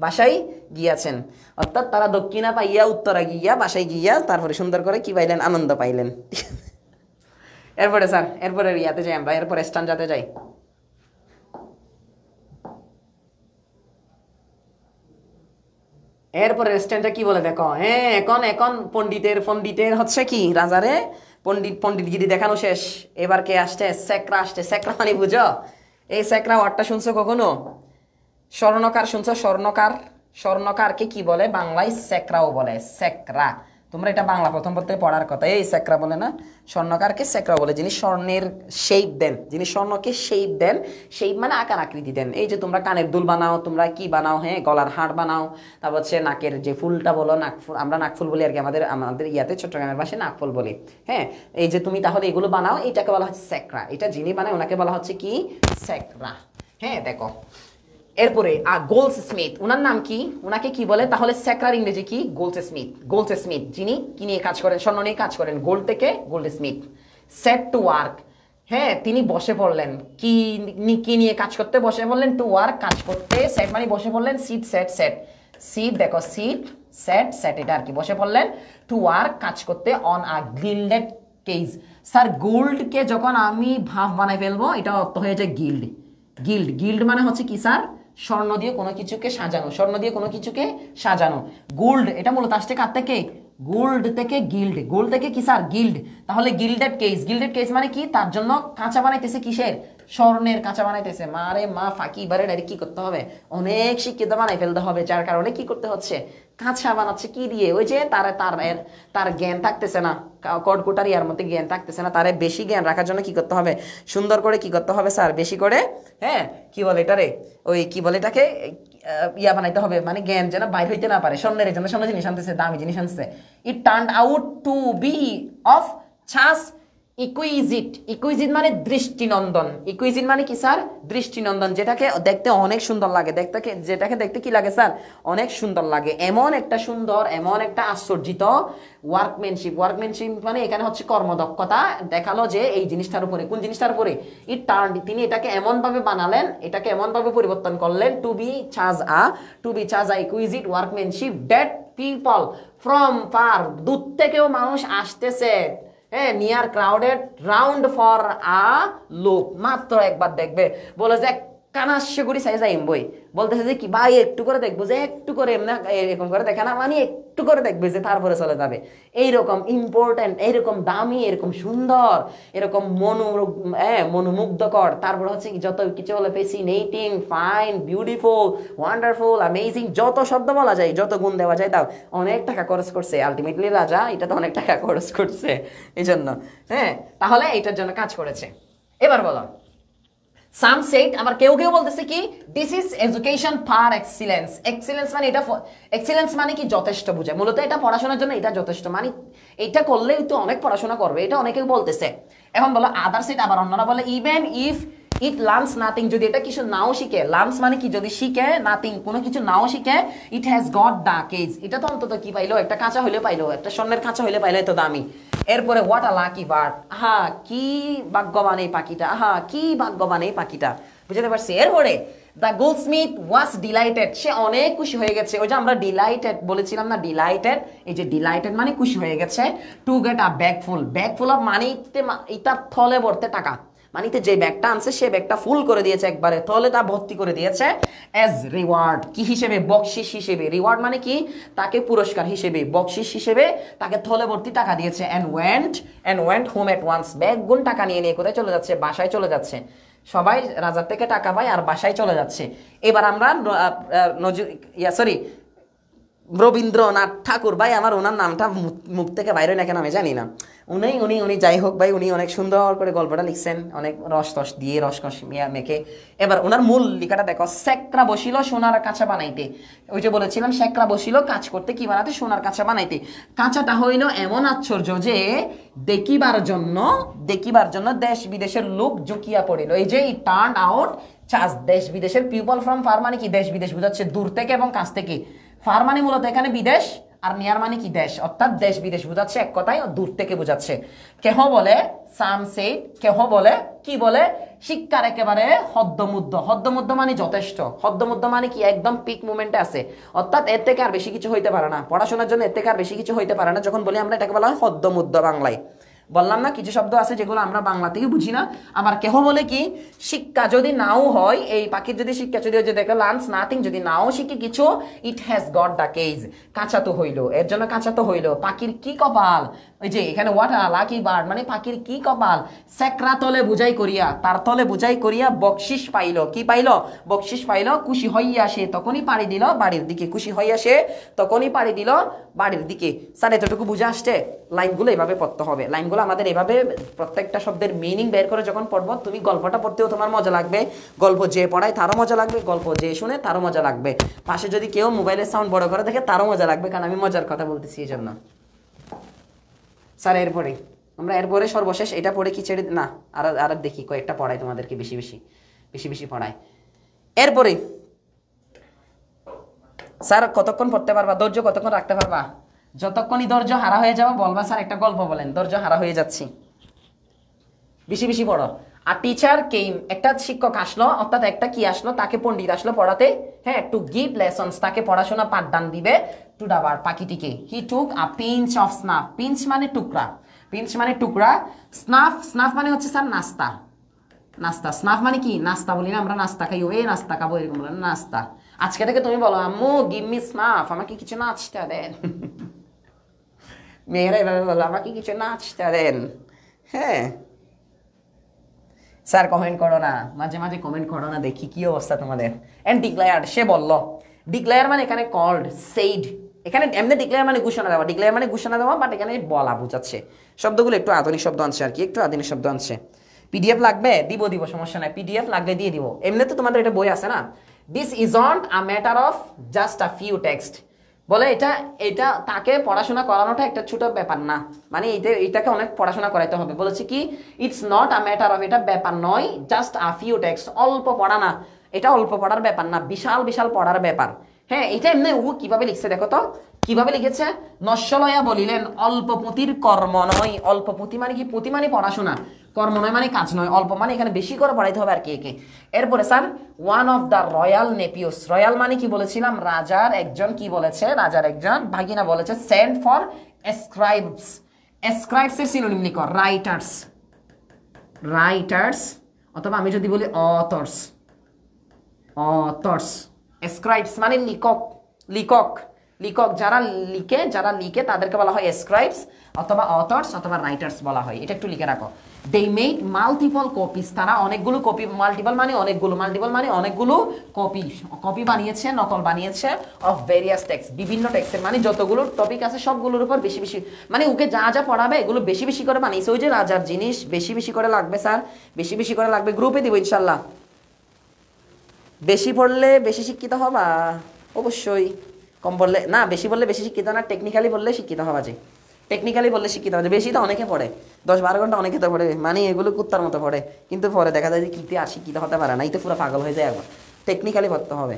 বাসায় গিয়াছেন। অর্থাৎ তারা দক্ষিণা পাইয়া উত্তরা গিয়া বাসায় গিয়া তারপরে সুন্দর করে কি পাইলেন, আনন্দ পাইলেন। এরপরে স্যার এরপরে ইয়াতে যাই আমরা, এরপরে স্ট্যান্ডাতে যাই। এরপরে রেস্টুরেন্টটা কি বলে দেখো, হ্যাঁ এখন পণ্ডিতের হচ্ছে কি রাজারে পণ্ডিতগিরি দেখানো শেষ। এবার কে আসছে, স্যাকরা আসছে। স্যাকরা মানে বুঝো, এই স্যাকরা ওয়ার্ডটা শুনছো কখনো? স্বর্ণকার শুনছো? স্বর্ণকারকে কি বলে বাংলায়? স্যাকরাও বলে। তোমরা এটা বাংলা প্রথম পত্রে পড়ার কথা। এই স্যাকরা বলে না, স্বর্ণকারকে স্যাকরা বলে, যিনি স্বর্ণের শেপ দেন, যিনি স্বর্ণকে শেপ দেন, শেপ মানে আকার আকৃতি দেন। এই যে তোমরা কানের দুল বানাও, তোমরা কি বানাও, হ্যাঁ গলার হাড় বানাও, তারপর হচ্ছে নাকের যে ফুলটা বলো, নাকফুল, আমরা নাকফুল বলি আর কি, আমাদের ইয়াতে চট্টগ্রামের ভাষায় নাকফুল বলি। হ্যাঁ, এই যে তুমি তাহলে এগুলো বানাও, এটাকে বলা হচ্ছে স্যাকরা। এটা যিনি বানায় ওনাকে বলা হচ্ছে কি স্যাকরা। হ্যাঁ দেখো, এরপরে গোল্ড স্মিথ, ওনার নাম কি, ওনাকে কি বলে তাহলে? স্যাকরার ইংরেজি কি? Gold Smith. গোল্ড স্মিথ যিনি কি নিয়ে কাজ করেন? স্বর্ণ নিয়ে কাজ করেন, গোল্ড থেকে gold Smith. Set to work, হ্যাঁ তিনি বসে পড়লেন, কি কি নিয়ে কাজ করতে বসে পড়লেন? টু ওয়ার্ক, কাজ করতে। সেট মানে বসে পড়লেন, সিট সেট সেট, সিট দেখো সিট সেট সেট, এটা আর কি বসে পড়লেন টু ওয়ার্ক, কাজ করতে, on a gilded cage. Sir গোল্ডকে যখন আমি ভাব বানাই ফেলবো, এটা অর্থ হয়ে যায় গিল্ড। গিল্ড, গিল্ড মানে হচ্ছে কি স্যার? স্বর্ণ দিয়ে কোনো কিছুকে সাজানো, স্বর্ণ দিয়ে কোনো কিছুকে সাজানো। গোল্ড এটা মূলত আসছে কার থেকে? গোল্ড থেকে গিল্ড, গোল্ড থেকে কি স্যার? গিল্ড। তাহলে গিল্ডেড কেস, গিল্ডেড কেস মানে কি? তার জন্য কাঁচা বানাইতেছে, কিসের? স্বর্ণের কাঁচা বানাইতেছে। মারে মা ফাঁকি, এবারে ডাইরেক্ট কি করতে হবে? অনেক শিক্ষিত বানাই ফেলতে হবে, যার কারণে কি করতে হচ্ছে? কাঁচা বানাচ্ছে কি দিয়ে? ওই যে তার জ্ঞান থাকতেছে না, কটকটারি আর মধ্যে জ্ঞান থাকতেছে না, তারে বেশি জ্ঞান রাখার জন্য কি করতে হবে? সুন্দর করে কি করতে হবে স্যার? বেশি করে, হ্যাঁ কি বলে এটারে, ওই কি বলে এটাকে, ইয়া বানাইতে হবে, মানে জ্ঞান যেন বাইর হইতে না পারে। স্বর্ণের জন্য স্বর্ণ জিনিস আনতেছে, দামি জিনিস আনতেছে। It turned out to be of such exquisite. Exquisite মানে দৃষ্টিনন্দন। ইকুইজিট মানে কি স্যার? দৃষ্টিনন্দন, যেটাকে দেখতে অনেক সুন্দর লাগে, যেটাকে দেখতে কি লাগে স্যার? অনেক সুন্দর লাগে। এমন একটা সুন্দর, এমন একটা আশ্চর্যিত ওয়ার্কম্যানশিপ। ওয়ার্কম্যানশিপ মানে এখানে হচ্ছে কর্মদক্ষতা দেখালো যে এই জিনিসটার উপরে, কোন জিনিসটার উপরে? ইট টার্ন, তিনি এটাকে এমনভাবে বানালেন, এটাকে এমনভাবে পরিবর্তন করলেন, to be such a exquisite workmanship that people from far, দূর থেকেও মানুষ আসতেছে, হ্যাঁ near crowded round for a look, মাত্র একবার দেখবে। বলে যে কানাশে গুড়ি সাইজ আইম বই, বলতেছে যে কি ভাই একটু করে দেখবো, যে একটু করে এমনি এরকম করে দেখে না, মানে একটু করে দেখবে যে তারপরে চলে যাবে। এইরকম ইম্পর্টেন্ট, এইরকম দামি, এরকম সুন্দর, এরকম মনোমুগ্ধকর, তারপরে হচ্ছে যত কিছু বলে fascinating, fine, beautiful, wonderful, amazing, যত শব্দ বলা যায়, যত গুণ দেওয়া যায়, তাও অনেক টাকা খরচ করছে। আলটিমেটলি রাজা এটা তো অনেক টাকা খরচ করছে এই জন্য, হ্যাঁ তাহলে এটার জন্য কাজ করেছে। এবার বলো, সাম সেড, আবার কেউ কেউ বলতেছে কি this is education for excellence. Excellence মানে এটা, এক্সিলেন্স মানে কি যথেষ্ট বোঝায়, মূলত এটা পড়াশোনার জন্য এটা যথেষ্ট, মানে এটা করলেই তো অনেক পড়াশোনা করবে, এটা অনেকে বলতেছে। এখন বলো আদার সেড, আবার অন্যরা বলে even if it learns nothing, যদি এটা কিছু নাও শিখে, লার্নস মানে কি যদি শিখে, নাথিং কোনো কিছু নাও শিখে, it has got the cage, এটা তো অন্তত কি পাইলো, একটা কাঁচা হইলে পাইলো, একটা স্বর্ণের কাঁচা হইলে পাইলো, এত দামি। এরপরে হোয়াট আ লাকি বার্ড, আহা কি ভাগ্যবান এই পাখিটা, আহা কি ভাগ্যবান এই পাখিটা, বুঝতে পারছি। এরপরে দ্য গোল্ডস্মিথ ওয়াজ ডিলাইটেড, সে অনেক খুশি হয়ে গেছে। ওই যে আমরা ডিলাইটেড বলেছিলাম না, ডিলাইটেড, এই যে ডিলাইটেড মানে খুশি হয়ে গেছে। To get a bag full of money, ইটার থলে ভরতে টাকা, মানিতে যে ব্যাগটা আনছে সে ব্যাগটা ফুল করে দিয়েছে, একবারে থলে তা ভর্তি করে দিয়েছে। অ্যাজ রিওয়ার্ড, কি হিসেবে? বকশিস হিসেবে। রিওয়ার্ড মানে কি? তাকে পুরস্কার হিসেবে, বকশিস হিসেবে তাকে থলে ভর্তি টাকা দিয়েছে। And went home at once, bag গুণ টাকা নিয়ে কোথায় চলে যাচ্ছে? বাসায় চলে যাচ্ছে। সবাই রাজার থেকে টাকা পায় আর বাসায় চলে যাচ্ছে। এবার আমরা রবীন্দ্রনাথ ঠাকুর, ভাই আমার ওনার নামটা মুখ থেকে বাইরে না কেন আমি জানি না, উনি যাই হোক ভাই, উনি অনেক সুন্দর করে গল্পটা লিখছেন, অনেক রস দিয়ে রসকস মেখে। এবার ওনার মূল লেখাটা দেখো, শেখরা বসিল সোনার কাঁচা বানাইতে। ওই যে বলেছিলাম শেখরা বসিল কাজ করতে, কি বানাতে? সোনার কাঁচা বানাইতে। কাঁচাটা হইল এমন আশ্চর্য যে দেখিবার জন্য দেশ বিদেশের লোক ঝুঁকিয়া পড়িল। এই যে ইট টার্নড আউট চার্জ, দেশ বিদেশের পিপল ফ্রম ফার মানে কি? দেশ বিদেশ বোঝাচ্ছে, দূর থেকে এবং কাছ থেকে। ফার মানে মূলত এখানে বিদেশ, আর নিয়ার মানে কি? দেশ, অর্থাৎ দেশ বিদেশ বোঝাচ্ছে, এক কথায় দূর থেকে বোঝাচ্ছে। কেহ বলে সাম সেড, কেহ বলে কি বলে? শিক্ষার একেবারে হদ্দমুদ্দ মানে যথেষ্ট, হদ্দমুদ্দ মানে কি? একদম পিক মুমেন্টে আছে, অর্থাৎ এর থেকে আর বেশি কিছু হইতে পারে না, পড়াশোনার জন্য এর থেকে আর বেশি কিছু হইতে পারে না। যখন বলি আমরা এটাকে বলা হয় হদ্দমুদ্দ বাংলায়। বললাম না কিছু শব্দ আছে যেগুলো আমরা বাংলা থেকে বুঝি না। আবার কেহ বলে কি শিক্ষা যদি নাও হয়, এই পাখির যদি শিক্ষা যদি দেখো লার্নস নাথিং, যদি নাও শিখে কিছু, it has got the cage, কাঁচা তো হইল, এর জন্য কাঁচা তো হইল। পাখির কি কপাল, ওই যে এখানে হোয়াট আ লাকি বার্ড মানে পাখির কি কপাল, সেকরা তলে বুঝাই করিয়া, তার তলে বুঝাই করিয়া বকশিস পাইল, কি পাইল, বকশিস পাইল, খুশি হইয়া সে তখনই পাড়ি দিল বাড়ির দিকে, খুশি হইয়া সে তখনই পাড়ি দিল বাড়ির দিকে। স্যার এতটুকু বুঝে আসছে? লাইনগুলো এভাবে পড়তে হবে, লাইনগুলো আমাদের এভাবে প্রত্যেকটা শব্দের মিনিং বের করে যখন পড়বো, তুমি গল্পটা পড়তেও তোমার মজা লাগবে, গল্প যে পড়ায় তারও মজা লাগবে, গল্প যে শুনে তারও মজা লাগবে, পাশে যদি কেউ মোবাইলের সাউন্ড বড় করে দেখে তারও মজা লাগবে, কারণ আমি মজার কথা বলতেছি এই জন্য। স্যার এরপরে আমরা এরপরে সর্বশেষ এটা পড়ে কি ছেড়ে না, আর দেখি কয়েকটা পড়াই তোমাদেরকে, বেশি বেশি পড়াই। এরপরে স্যার কতক্ষণ পড়তে পারবা, ধৈর্য কতক্ষণ রাখতে পারবা? যতক্ষণই ধৈর্য হারা হয়ে যাবে বলবা স্যার একটা গল্প বলেন, ধৈর্য হারা হয়ে যাচ্ছি, বেশি পড়ো। আর টিচার কেম, একটা শিক্ষক আসলো, অর্থাৎ একটা কি আসলো, তাকে পণ্ডিত আসলো পড়াতে, হ্যাঁ, টু গিভ লেসন্স, তাকে পড়াশোনা পাঠদান দিবে, টু ডাবার পাখিটিকে। হি টুক আ পিঞ্চ অফ স্নাফ, পিঞ্চ মানে টুকরা, পিঞ্চ মানে টুকরা, স্নাফ, স্নাফ মানে হচ্ছে স্যার নাস্তা, নাস্তা, স্নাফ মানে কি নাস্তা, বলি না আমরা নাস্তা খাই, ও নাস্তা খাবো এরকম বলে নাস্তা। আজকে থেকে তুমি বলো আম্মু গিভ মি স্নাফ, আমাকে কিছু নাস্তা দেন, মেয়েরা এভাবে বলো আমাকে কিছু নাস্তা দেন। হ্যাঁ স্যার কমেন্ট করো না, মাঝে মাঝে কমেন্ট করো না, দেখি কি অবস্থা তোমাদের। এন্ড ডিক্লেয়ার্ড, সে বলল, ডিক্লেয়ার মানে এখানে কল্ড, সেইড, এখানে এমনি ডিক্লেয়ার মানে ঘোষণা দেওয়া, ডিক্লেয়ার মানে ঘোষণা দেওয়া, বাট এখানে বলা বোঝাচ্ছে, শব্দগুলো একটু আধুনিক শব্দ আনছে আর কি, একটু আধুনিক শব্দ আনছে। পিডিএফ লাগবে দিব সমস্যা নাই, পিডিএফ লাগলে দিয়ে দিব, এমনি তো তোমাদের এটা বই আছে না। This isn't a matter of just a few text, বলে এটা তাকে পড়াশোনা করানোটা একটা ছোট ব্যাপার না, মানে এটাকে অনেক পড়াশোনা করাইতে হবে। বলেছে কি it's not a matter of, এটা ব্যাপার নয়, জাস্ট আ ফিউ টেক্সট, অল্প পড়া না, এটা অল্প পড়ার ব্যাপার না, বিশাল পড়ার ব্যাপার। হ্যাঁ এটা এমনি ও কিভাবে লিখছে দেখো তো, কিভাবে লিখেছে, নশ্বলয়া বলিলেন অল্প পুঁতির কর্ম নয়, অল্প পুঁতি মানে কি, পুঁতি মানে পড়াশোনা, কর্ম নয় মানে কাজ নয়, অল্প মানে এখানে বেশি করে পড়াইতে হবে আর কি একে। এরপরে sir one of the royal nephews, royal মানে কি বলেছিলাম, রাজার একজন, কি বলেছে, রাজার একজন ভাগিনা বলেছে, সেন্ড ফর স্ক্রাইবস, স্ক্রাইবস এর সিনোনিম লিখো, রাইটার্স, রাইটার্স, অথবা আমি যদি বলি অথর্স, অথর্স, স্ক্রাইবস মানে লিখক, লিখক, লিখক যারা লিখে তাদেরকে বলা হয় স্ক্রাইবস, অথবা অথর্স, অথবা রাইটার্স বলা হয়, এটা একটু লিখে রাখো। দে মেড মাল্টিপল কপিস, তারা অনেকগুলো কপি, মাল্টিপল মানে অনেকগুলো, মাল্টিপল মানে অনেকগুলো কপি বানিয়েছে, নকল বানিয়েছে, অফ ভেরিয়াস টেক্সট, বিভিন্ন টেক্সটের, মানে যতগুলো টপিক আছে সবগুলোর উপর বেশি মানে ওকে যা পড়াবে এগুলো বেশি করে বানিয়েছে। ওই যে রাজার জিনিস বেশি করে লাগবে স্যার, বেশি করে লাগবে, গ্রুপে দিব ইনশাল্লাহ। বেশি পড়লে বেশি শিক্ষিত হবা অবশ্যই, কম বললে না, বেশি বললে বেশি শিক্ষিত না, টেকনিক্যালি বললে শিক্ষিত হওয়া যায়, টেকনিক্যালি বললে শিক্ষিত হওয়া যায়। বেশি তো অনেকে পড়ে 10-12 ঘন্টা অনেকে তো পড়ে, মানে এগুলো কুত্তার মতো পড়ে, কিন্তু পরে দেখা যায় যে কিতে আর শিক্ষিত হতে পারে না, এই তো পুরো পাগল হয়ে যায় একবার। টেকনিক্যালি পড়তে হবে,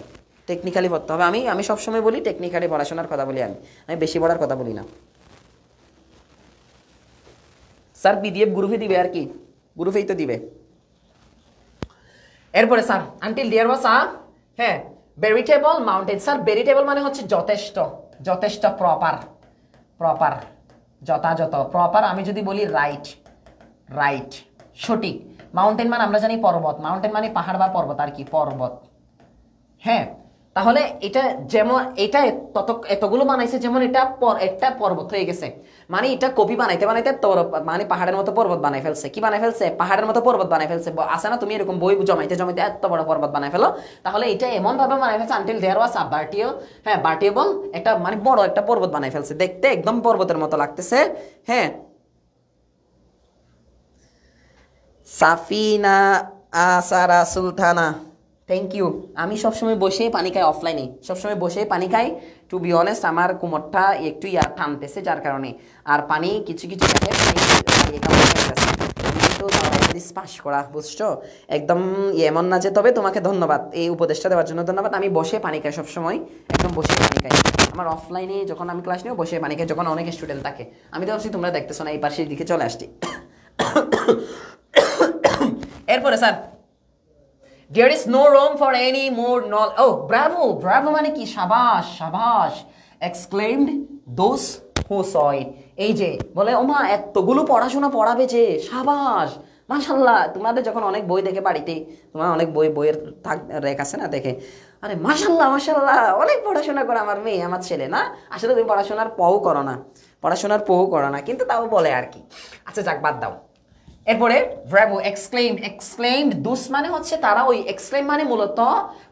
টেকনিক্যালি পড়তে হবে। আমি সবসময় বলি টেকনিক্যালি পড়াশোনার কথা বলি, আমি বেশি পড়ার কথা বলি না। স্যার পিডিএফ গ্রুপে দিবে আর কি, গ্রুপেই তো দিবে। এরপরে স্যার আনটিল দেয়ার ওয়াজ আ, হ্যাঁ, ভেরিটেবল মাউন্টেন, স্যার ভেরিটেবল মানে হচ্ছে যথেষ্ট, প্রপার, যথাযথ, প্রপার আমি যদি বলি রাইট, সঠিক। মাউন্টেন মানে আমরা জানি পর্বত, মাউন্টেন মানে পাহাড় বা পর্বত আর কি, পর্বত। হ্যাঁ তাহলে এটা যেমন এটা এতগুলো বানাইছে, যেমন এটা একটা পর্বত হয়ে গেছে, মানে এটা কপি বানাইতে মানে পাহাড়ের মতো পর্বত বানাই ফেলছে, কি বানাই ফেলছে, পাহাড়ের মতো পর্বত বানাই ফেলছে। আসে না তুমি এরকম বই জমাইতে এত বড় পর্বত বানাই ফেলো, তাহলে এটা এমন ভাবে বানাই ফেলছে আনটিল দেয়ার ওয়াজ আ ভার্টিয়েবল, একটা মানে বড় একটা পর্বত বানাই ফেলছে, দেখতে একদম পর্বতের মতো লাগতেছে। হ্যাঁ সাফিনা আসারা সুলতানা, থ্যাংক ইউ। আমি সবসময় বসেই পানি খাই, অফলাইনে সবসময় বসেই পানি খাই, টু বি অনেস্ট আমার কোমরটা একটু টানতেছে যার কারণে, আর পানি কিছু পাস করা, বুঝছো, একদম এমন না যে। তবে তোমাকে ধন্যবাদ এই উপদেশটা দেওয়ার জন্য, ধন্যবাদ। আমি বসে পানি খাই সবসময়, একদম বসে পানি খাই। আমার অফলাইনে যখন আমি ক্লাস নিও বসে পানি খাই, যখন অনেক স্টুডেন্ট থাকে। আমি তো ভাবছি তোমরা দেখতেছো না, এই পাশের দিকে চলে আসছি। এরপরে sir there is no room for any more knowledge. Oh bravo মানে কি, সাবাস exclaimed those who saw it. এই যে বলে ওমা এতগুলো পড়াশোনা পড়াবে যে, সাবাস মাশাআল্লাহ। তোমাদের যখন অনেক বই দেখে বাড়িতে, তোমার অনেক বইয়ের রেক আছে না, দেখে আরে মাশাআল্লাহ অনেক পড়াশোনা করে আমার মেয়ে আমার ছেলে, না আসলে তুমি পড়াশোনার পও করো না, পড়াশোনার পোও করে না, কিন্তু তাও বলে আর কি। আচ্ছা যাক, বাদ দাও। এরপরে ব্রাভো, এক্সক্লেইমড দুস মানে হচ্ছে তারা, ওই এক্সক্লেইম মানে মূলত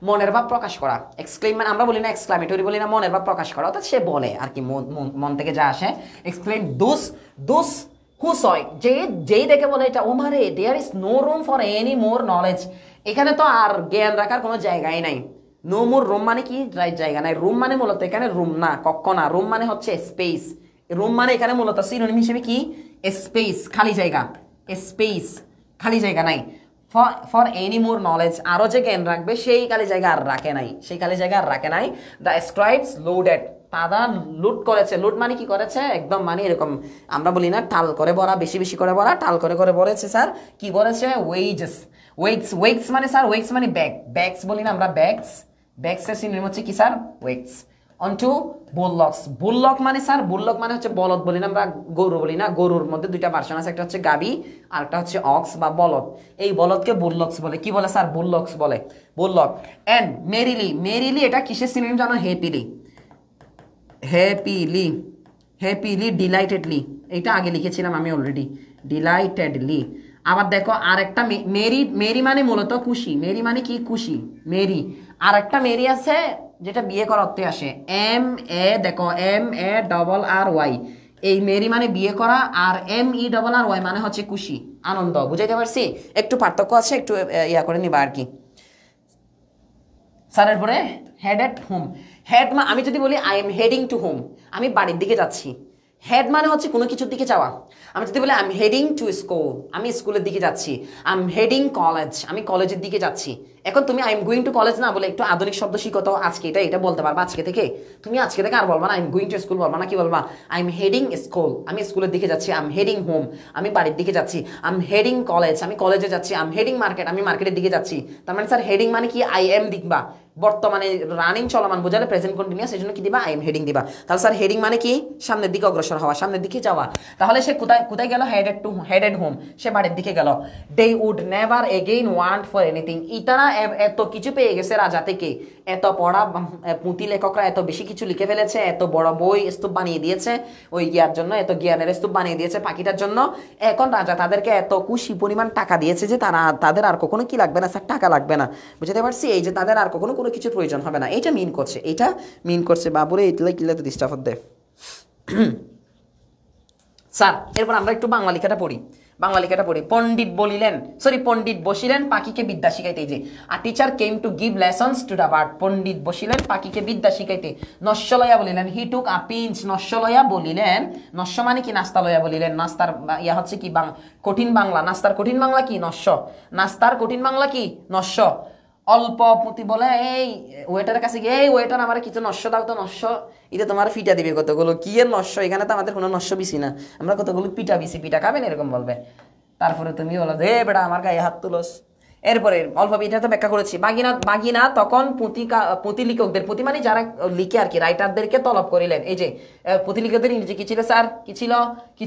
মনের ভাব প্রকাশ করা। এক্সক্লেইম মানে আমরা বলি না এক্সক্লামেটরি, বলি না মনের ভাব প্রকাশ করা, অর্থাৎ সে বলে আর কি, মন থেকে যা আসে। এক্সক্লেইম দুস হু সয়, যেই দেখে বলে এটা, ও মারে there is no room for any more knowledge, এখানে তো আর জ্ঞান রাখার কোনো জায়গাই নাই। নো মোর রুম মানে কি, জায়গা নাই। রুম মানে মূলত এখানে রুম না, কক্ষ না। রুম মানে হচ্ছে স্পেস। রুম মানে এখানে মূলত সিনোনিম হিসেবে কি, স্পেস, খালি জায়গা। স্পেস, খালি জায়গা নাই। ফর এনি মোর নলেজ, আরো যে জ্ঞান রাখবে সেই খালি জায়গা আর রাখে নাই, সেই খালি জায়গা আর রাখে নাই। দ্য স্ক্রাইবস লোডেড, তারা লুট করেছে। লুট মানে কি করেছে, একদম মানে এরকম আমরা বলি না টাল করে ভরা, বেশি বেশি করে ভরা, টাল করে করে ভরেছে স্যার। কি বলেছে, ওয়েগস মানে স্যার, ওয়েগস মানে ব্যাগস বলি না আমরা, ব্যাগসের সিনোনিম হচ্ছে কি স্যার, ওয়েগস। অনটু বুললক মানে স্যার, বুললক মানে হচ্ছে বলদ বলি না আমরা, গরু বলি না। গরুর মধ্যে দুইটা ভার্সন আছে, একটা হচ্ছে গাবি আর একটা হচ্ছে অক্স বা বলদ। এই বলদকে বুললক্স বলে। কি বলে স্যার, বুললক্স বলে, বুললক। এন্ড মেরিলি এটা কিসের সিনোনিম জানো, হ্যাপিলি ডিলাইটেডলি, এটা আগে লিখেছিলাম আমি অলরেডি, ডিলাইটেডলি। আবার দেখো আর একটা মেরি মানে মূলত খুশি, মেরি মানে কি, খুশি, মেরি। আর একটা মেরি আছে যেটা বিয়ে করা অর্থে আসে, দেখো MARRY, এই মেরি মানে বিয়ে করা, আর MERRY মানে হচ্ছে খুশি, আনন্দ। বুঝাইতে পারছি? একটু পার্থক্য আছে, একটু ইয়া করে নিবা আর কি। স্যারের পরে হেডেড হোম, আমি যদি বলি I am heading to home, আমি বাড়ির দিকে যাচ্ছি। হেড মানে হচ্ছে কোনো কিছুর দিকে যাওয়া। আমি যদি বলি I am heading to school, আমি স্কুলের দিকে যাচ্ছি। আই এম হেডিং কলেজ, আমি কলেজের দিকে যাচ্ছি। এখন তুমি I am going to college না বলে একটু আধুনিক শব্দ শিখো তো, আজকে এটা বলতে পারবা আজকে থেকে। তুমি আজকে থেকে আর বলবা না I am going to school, বলবা না, কি বলবা, আই এম হেডিং স্কুল, আমি স্কুলের দিকে যাচ্ছি। আই এম হেডিং হোম, আমি বাড়ির দিকে যাচ্ছি। আই এম হেডিং কলেজ, আমি কলেজে যাচ্ছি। আই এম হেডিং মার্কেট, আমি মার্কেটের দিকে যাচ্ছি। তার মানে স্যার হেডিং মানে কি, আই এম দিবা, বর্তমানে রানিং চলমান বোঝালে প্রেজেন্ট কন্টিনিউয়াস, এই জন্য কি দিবা, আই এম হেডিং দিবা। তাহলে স্যার হেডিং মানে কি, সামনের দিকে অগ্রসর হওয়া, সামনের দিকে যাওয়া। তাহলে সে কোথায় গেল, হেডেড হোম, সে বাড়ির দিকে গেল। They would never again want for anything, ইতারা এত কিছু পেয়ে গেছে রাজা থেকে, এত পড়া পুঁথি লেখকরা এত বেশি কিছু লিখে ফেলেছে, এত বড় বই স্তূপ বানিয়ে দিয়েছে ওই জ্ঞানের জন্য, এত জ্ঞানের স্তূপ বানিয়ে দিয়েছে পাখিটার জন্য। এখন রাজা তাদেরকে এত খুশি পরিমাণ টাকা দিয়েছে যে তাদের আর কখনো কি লাগবে না স্যার, টাকা লাগবে না। বুঝতে পারছি? এই যে তাদের আর কখনো কোনো কিছুর প্রয়োজন হবে না, এটা মিন করছে বাবুরে, ইতলে কিলে তো ডিস্টার্ব দে স্যার। এরপর আমরা একটু বাংলা লেখাটা পড়ি। পণ্ডিত বসিলেন পাখিকে বিদ্যা শিখাইতে। যে আর teacher came to give lessons to the bird, পণ্ডিত বসিলেন পাখিকে বিদ্যা শিখাইতে। নস্য লয়া বলিলেন, হি টুক আ পিঞ্চ, নস্য লয়া বলিলেন, নস্য মানে কি, নাস্তা লয়া বলিলেন। নাস্তার ইয়া হচ্ছে কি, কঠিন বাংলা, নাস্তার কঠিন বাংলা কি, নস্য। নাস্তার কঠিন বাংলা কি, নস্য। অল্প পুঁতি বলে, এই ওয়েটারের কাছে গিয়ে, এই ওয়েটার আমার কিছু নস্য দাও তো, নস্য। এটা তোমার ফিটা দিবে কতগুলো, কি এর নস্য, এখানে তো আমাদের কোনো নস্য বিছি না, আমরা কতগুলো পিঠা বিছি, পিঠা খাবেন এরকম বলবে। তারপরে তুমি বলো যে বেটা আমার গায়ে হাত তুলোস। এরপরে অল্প এটা তো ব্যাখ্যা করেছি। বাগিনা তখন পুঁতি লিখকদের, পুঁতি মানে যারা লিখে আর কি, রাইটারদেরকে তলব করিলেন। এই যে পুঁতি লিখকদের ইংরেজি কি ছিল স্যার, কি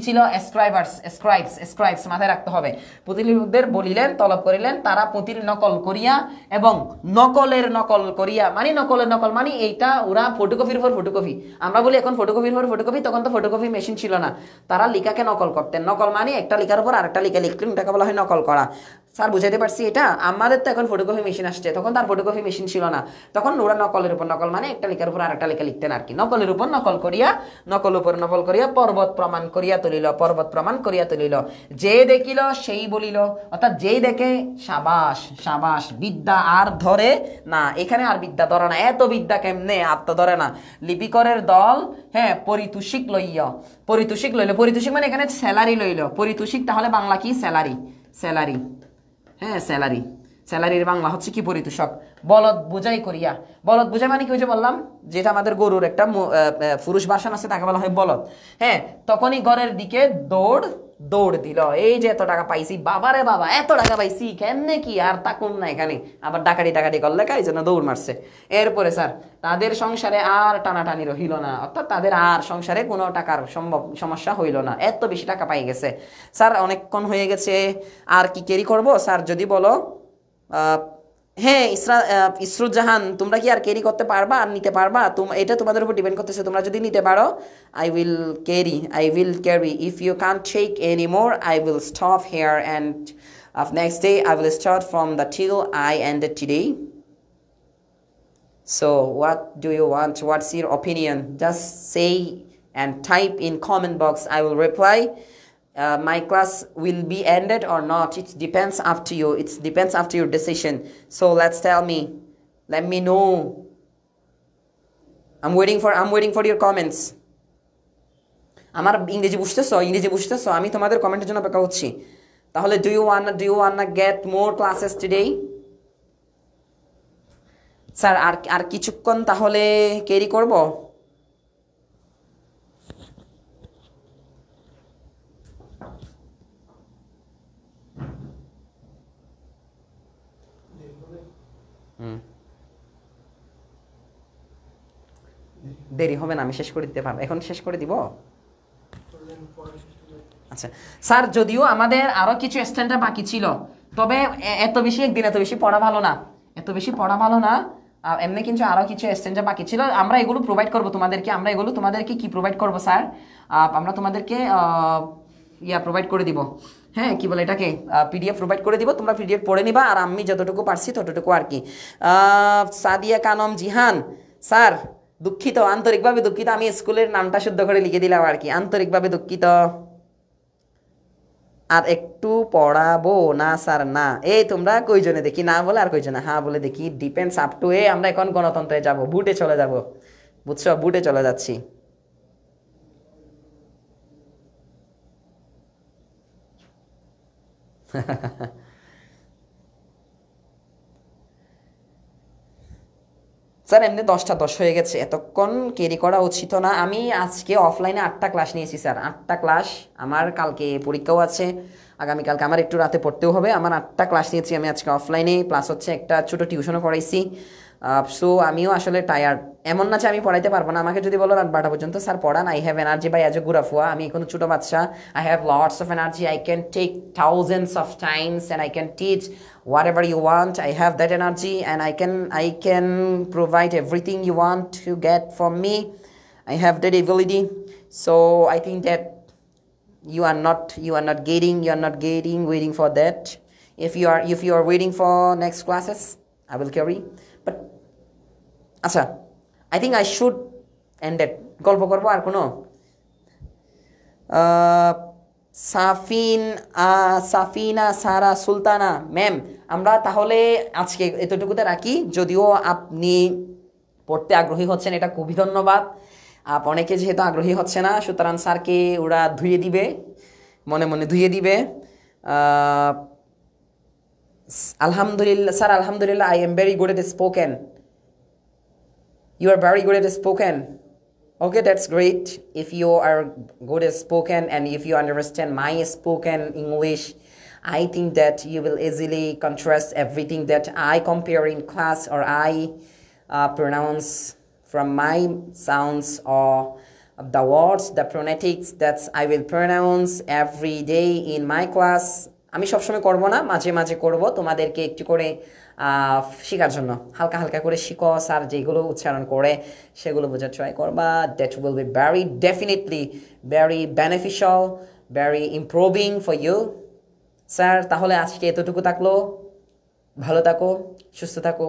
ছিল স্ক্রাইবস, মাথায় রাখতে হবে। পুঁতি লিখকদের বলিলেন, তলব করিলেন, তারা পুঁতির নকল করিয়া এবং নকলের নকল করিয়া, মানে নকলের নকল মানে এইটা ওরা ফটোকপির পর ফটোকপি, আমরা বলি এখন ফটোকপির পর ফটোকপি, তখন তো ফটোকপি মেশিন ছিল না, তারা লিখাকে নকল করতেন। নকল মানে একটা লেখার উপর আরেকটা লিখে লিখলেন, এটাকে বলা হয় নকল করা। স্যার বুঝাইতে পারছি এটা? আমাদের তো এখন ফটোকপি মেশিন আসছে, তখন তার ফটোকপি মেশিন ছিল না, তখন ওরা নকলের উপর নকল মানে একটা লেখার উপর আরেকটা লেখা লিখতেন আর কি। নকলের উপর নকল করিয়া, নকল উপর নকল করিয়া পর্বত প্রমাণ করিয়া তুলিল। যে দেখিল সেই বলিল, অর্থাৎ যেই দেখে সাবাস, বিদ্যা আর ধরে না, এখানে আর বিদ্যা ধরে না, এত বিদ্যা কেমনে, আর তো ধরে না। লিপিকরের দল পরিতোষিক লইল, পরিতোষিক মানে এখানে স্যালারি লইল, পরিতোষিক তাহলে বাংলা কি, স্যালারি। স্যালারির বাংলা হচ্ছে কি, পরিতোষক। বলদ বোঝাই মানে কি, বললাম যেটা আমাদের গরুর একটা পুরুষ ভাষণ আছে, তাকে বলা হয় বলদ। তখনই ঘরের দিকে দৌড় দিল, এই যে এত টাকা পাইছি, বাবারে বাবা এত টাকা পাইছি, কেমনে কি, আর তাকুন না এখানে, আবার ডাকাটি করলে এই জন্য দৌড় মারছে। এরপরে স্যার তাদের সংসারে আর টানাটানি রহিল না, অর্থাৎ তাদের আর সংসারে কোনো টাকার সমস্যা হইল না, এত বেশি টাকা পাই গেছে। স্যার অনেকক্ষণ হয়ে গেছে, আর কি ক্যারি করবো স্যার, যদি বলো হ্যাঁ ইসরুত জাহান, তোমরা কি আর ক্যারি করতে পারবা আর নিতে পারবা? এটা তোমাদের উপর ডিপেন্ড করতেছে। তোমরা যদি নিতে পারো I will carry. If you can't take anymore, I will stop here, and next day I will start from the till I ended today. So what do you want? What's your opinion? Just say and type in comment box. I will reply. My class will be ended or not. It depends up to you. It depends up to your decision. So let's tell me. Let me know. I'm waiting for your comments. আমার ইংরেজি বুঝতেছো? আমি তোমাদের কমেন্টের জন্য অপেক্ষা করছি। তাহলে do you wanna get more classes today? Sir আর কিছুক্ষণ তাহলে ক্যারি করব? দেরি হবে না, আমি শেষ করে দিতে পারবো। এখন শেষ করে দিব। আচ্ছা স্যার, যদিও আমাদের আরো কিছু স্ট্যান্ডার্ড বাকি ছিল, তবে এত বেশি পড়া ভালো না। এমনি কিন্তু আরো কিছু স্ট্যান্ডার্ড বাকি ছিল। আমরা এগুলো প্রোভাইড করব তোমাদেরকে। কি প্রোভাইড করব স্যার? আমরা তোমাদেরকে প্রোভাইড করে দিব। হ্যাঁ, কি বলে এটাকে, পিডিএফ প্রোভাইড করে দিব। তোমরা পিডিএফ পড়ে নিবা, আর আমি যতটুকু পারছি ততটুকু আর কি। সাদিয়া কানম জিহান, স্যার দুঃখিত, আন্তরিকভাবে দুঃখিত। আমি স্কুলের নামটা শুদ্ধ করে লিখে দিলাম আর কি, আন্তরিকভাবে দুঃখিত। আর একটু পড়াবো না স্যার? না। এই তোমরা কইজনে দেখি না বলে আর কইজনে হ্যাঁ বলে দেখি? ডিপেন্ডস আপ টু আমরা এখন গণতন্ত্রে যাব, বুটে চলে যাব, বুঝছো? বুটে চলে যাচ্ছি। স্যার এমনি 10টা 10 হয়ে গেছে, এতক্ষণ ক্যারি করা উচিত না। আমি আজকে অফলাইনে 8টা ক্লাস নিয়েছি স্যার, 8টা ক্লাস। আমার কালকে পরীক্ষাও আছে, আগামীকালকে আমার একটু রাতে পড়তেও হবে। আমার 8টা ক্লাস নিয়েছি আমি আজকে অফলাইনে, প্লাস হচ্ছে একটা ছোটো টিউশনও পড়াইছি। সো আমিও আসলে টায়ার্ড। এমন না যে আমি পড়াইতে পারবো না, আমাকে যদি বলো রাত 12টা পর্যন্ত স্যার পড়ান, I have energy by as a গুরাফুয়া। আমি কোনো ছোটো বাচ্চা, I have lots of energy. I can take thousands of times and I can teach whatever you want. I have that energy, and I can provide everything you want to get from me. I have that ability. So I think that you are not getting waiting for that. If you are waiting for next classes, I will carry. But acha, I think I should end it. গল্প করব আর কোনো? সাফিনা সারা Sultana ma'am, আমরা তাহলে আজকে এতটুকুতে রাখি। যদিও আপনি পড়তে আগ্রহী হচ্ছেন, এটা খুবই ধন্যবাদ। অনেকে যেহেতু আগ্রহী হচ্ছে না, সুতরাং স্যারকে ওরা ধুয়ে দিবে, মনে মনে ধুয়ে দিবে। আলহামদুলিল্লাহ স্যার, আলহামদুলিল্লাহ, I am very good at spoken. You are very good at spoken. Okay, that's great. If you are good at spoken and if you understand my spoken English, I think that you will easily contrast everything that I compare in class or I pronounce from my sounds or the words, the phonetics that I will pronounce every day in my class. আমি সবসময় করবো না, মাঝে মাঝে করবো তোমাদেরকে একটু করে শেখার জন্য। হালকা হালকা করে শিখো, স্যার যেগুলো উচ্চারণ করে সেগুলো বোঝার ট্রাই করবা। That will be very definitely very beneficial, very improving for you sir. তাহলে আজকে এতটুকু থাকলো। ভালো থাকো, সুস্থ থাকো।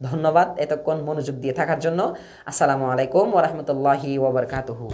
ধন্যবাদ এতক্ষণ মনোযোগ দিয়ে থাকার জন্য। আসসালামু আলাইকুম ওয়া রাহমাতুল্লাহি ওয়া বারাকাতুহু।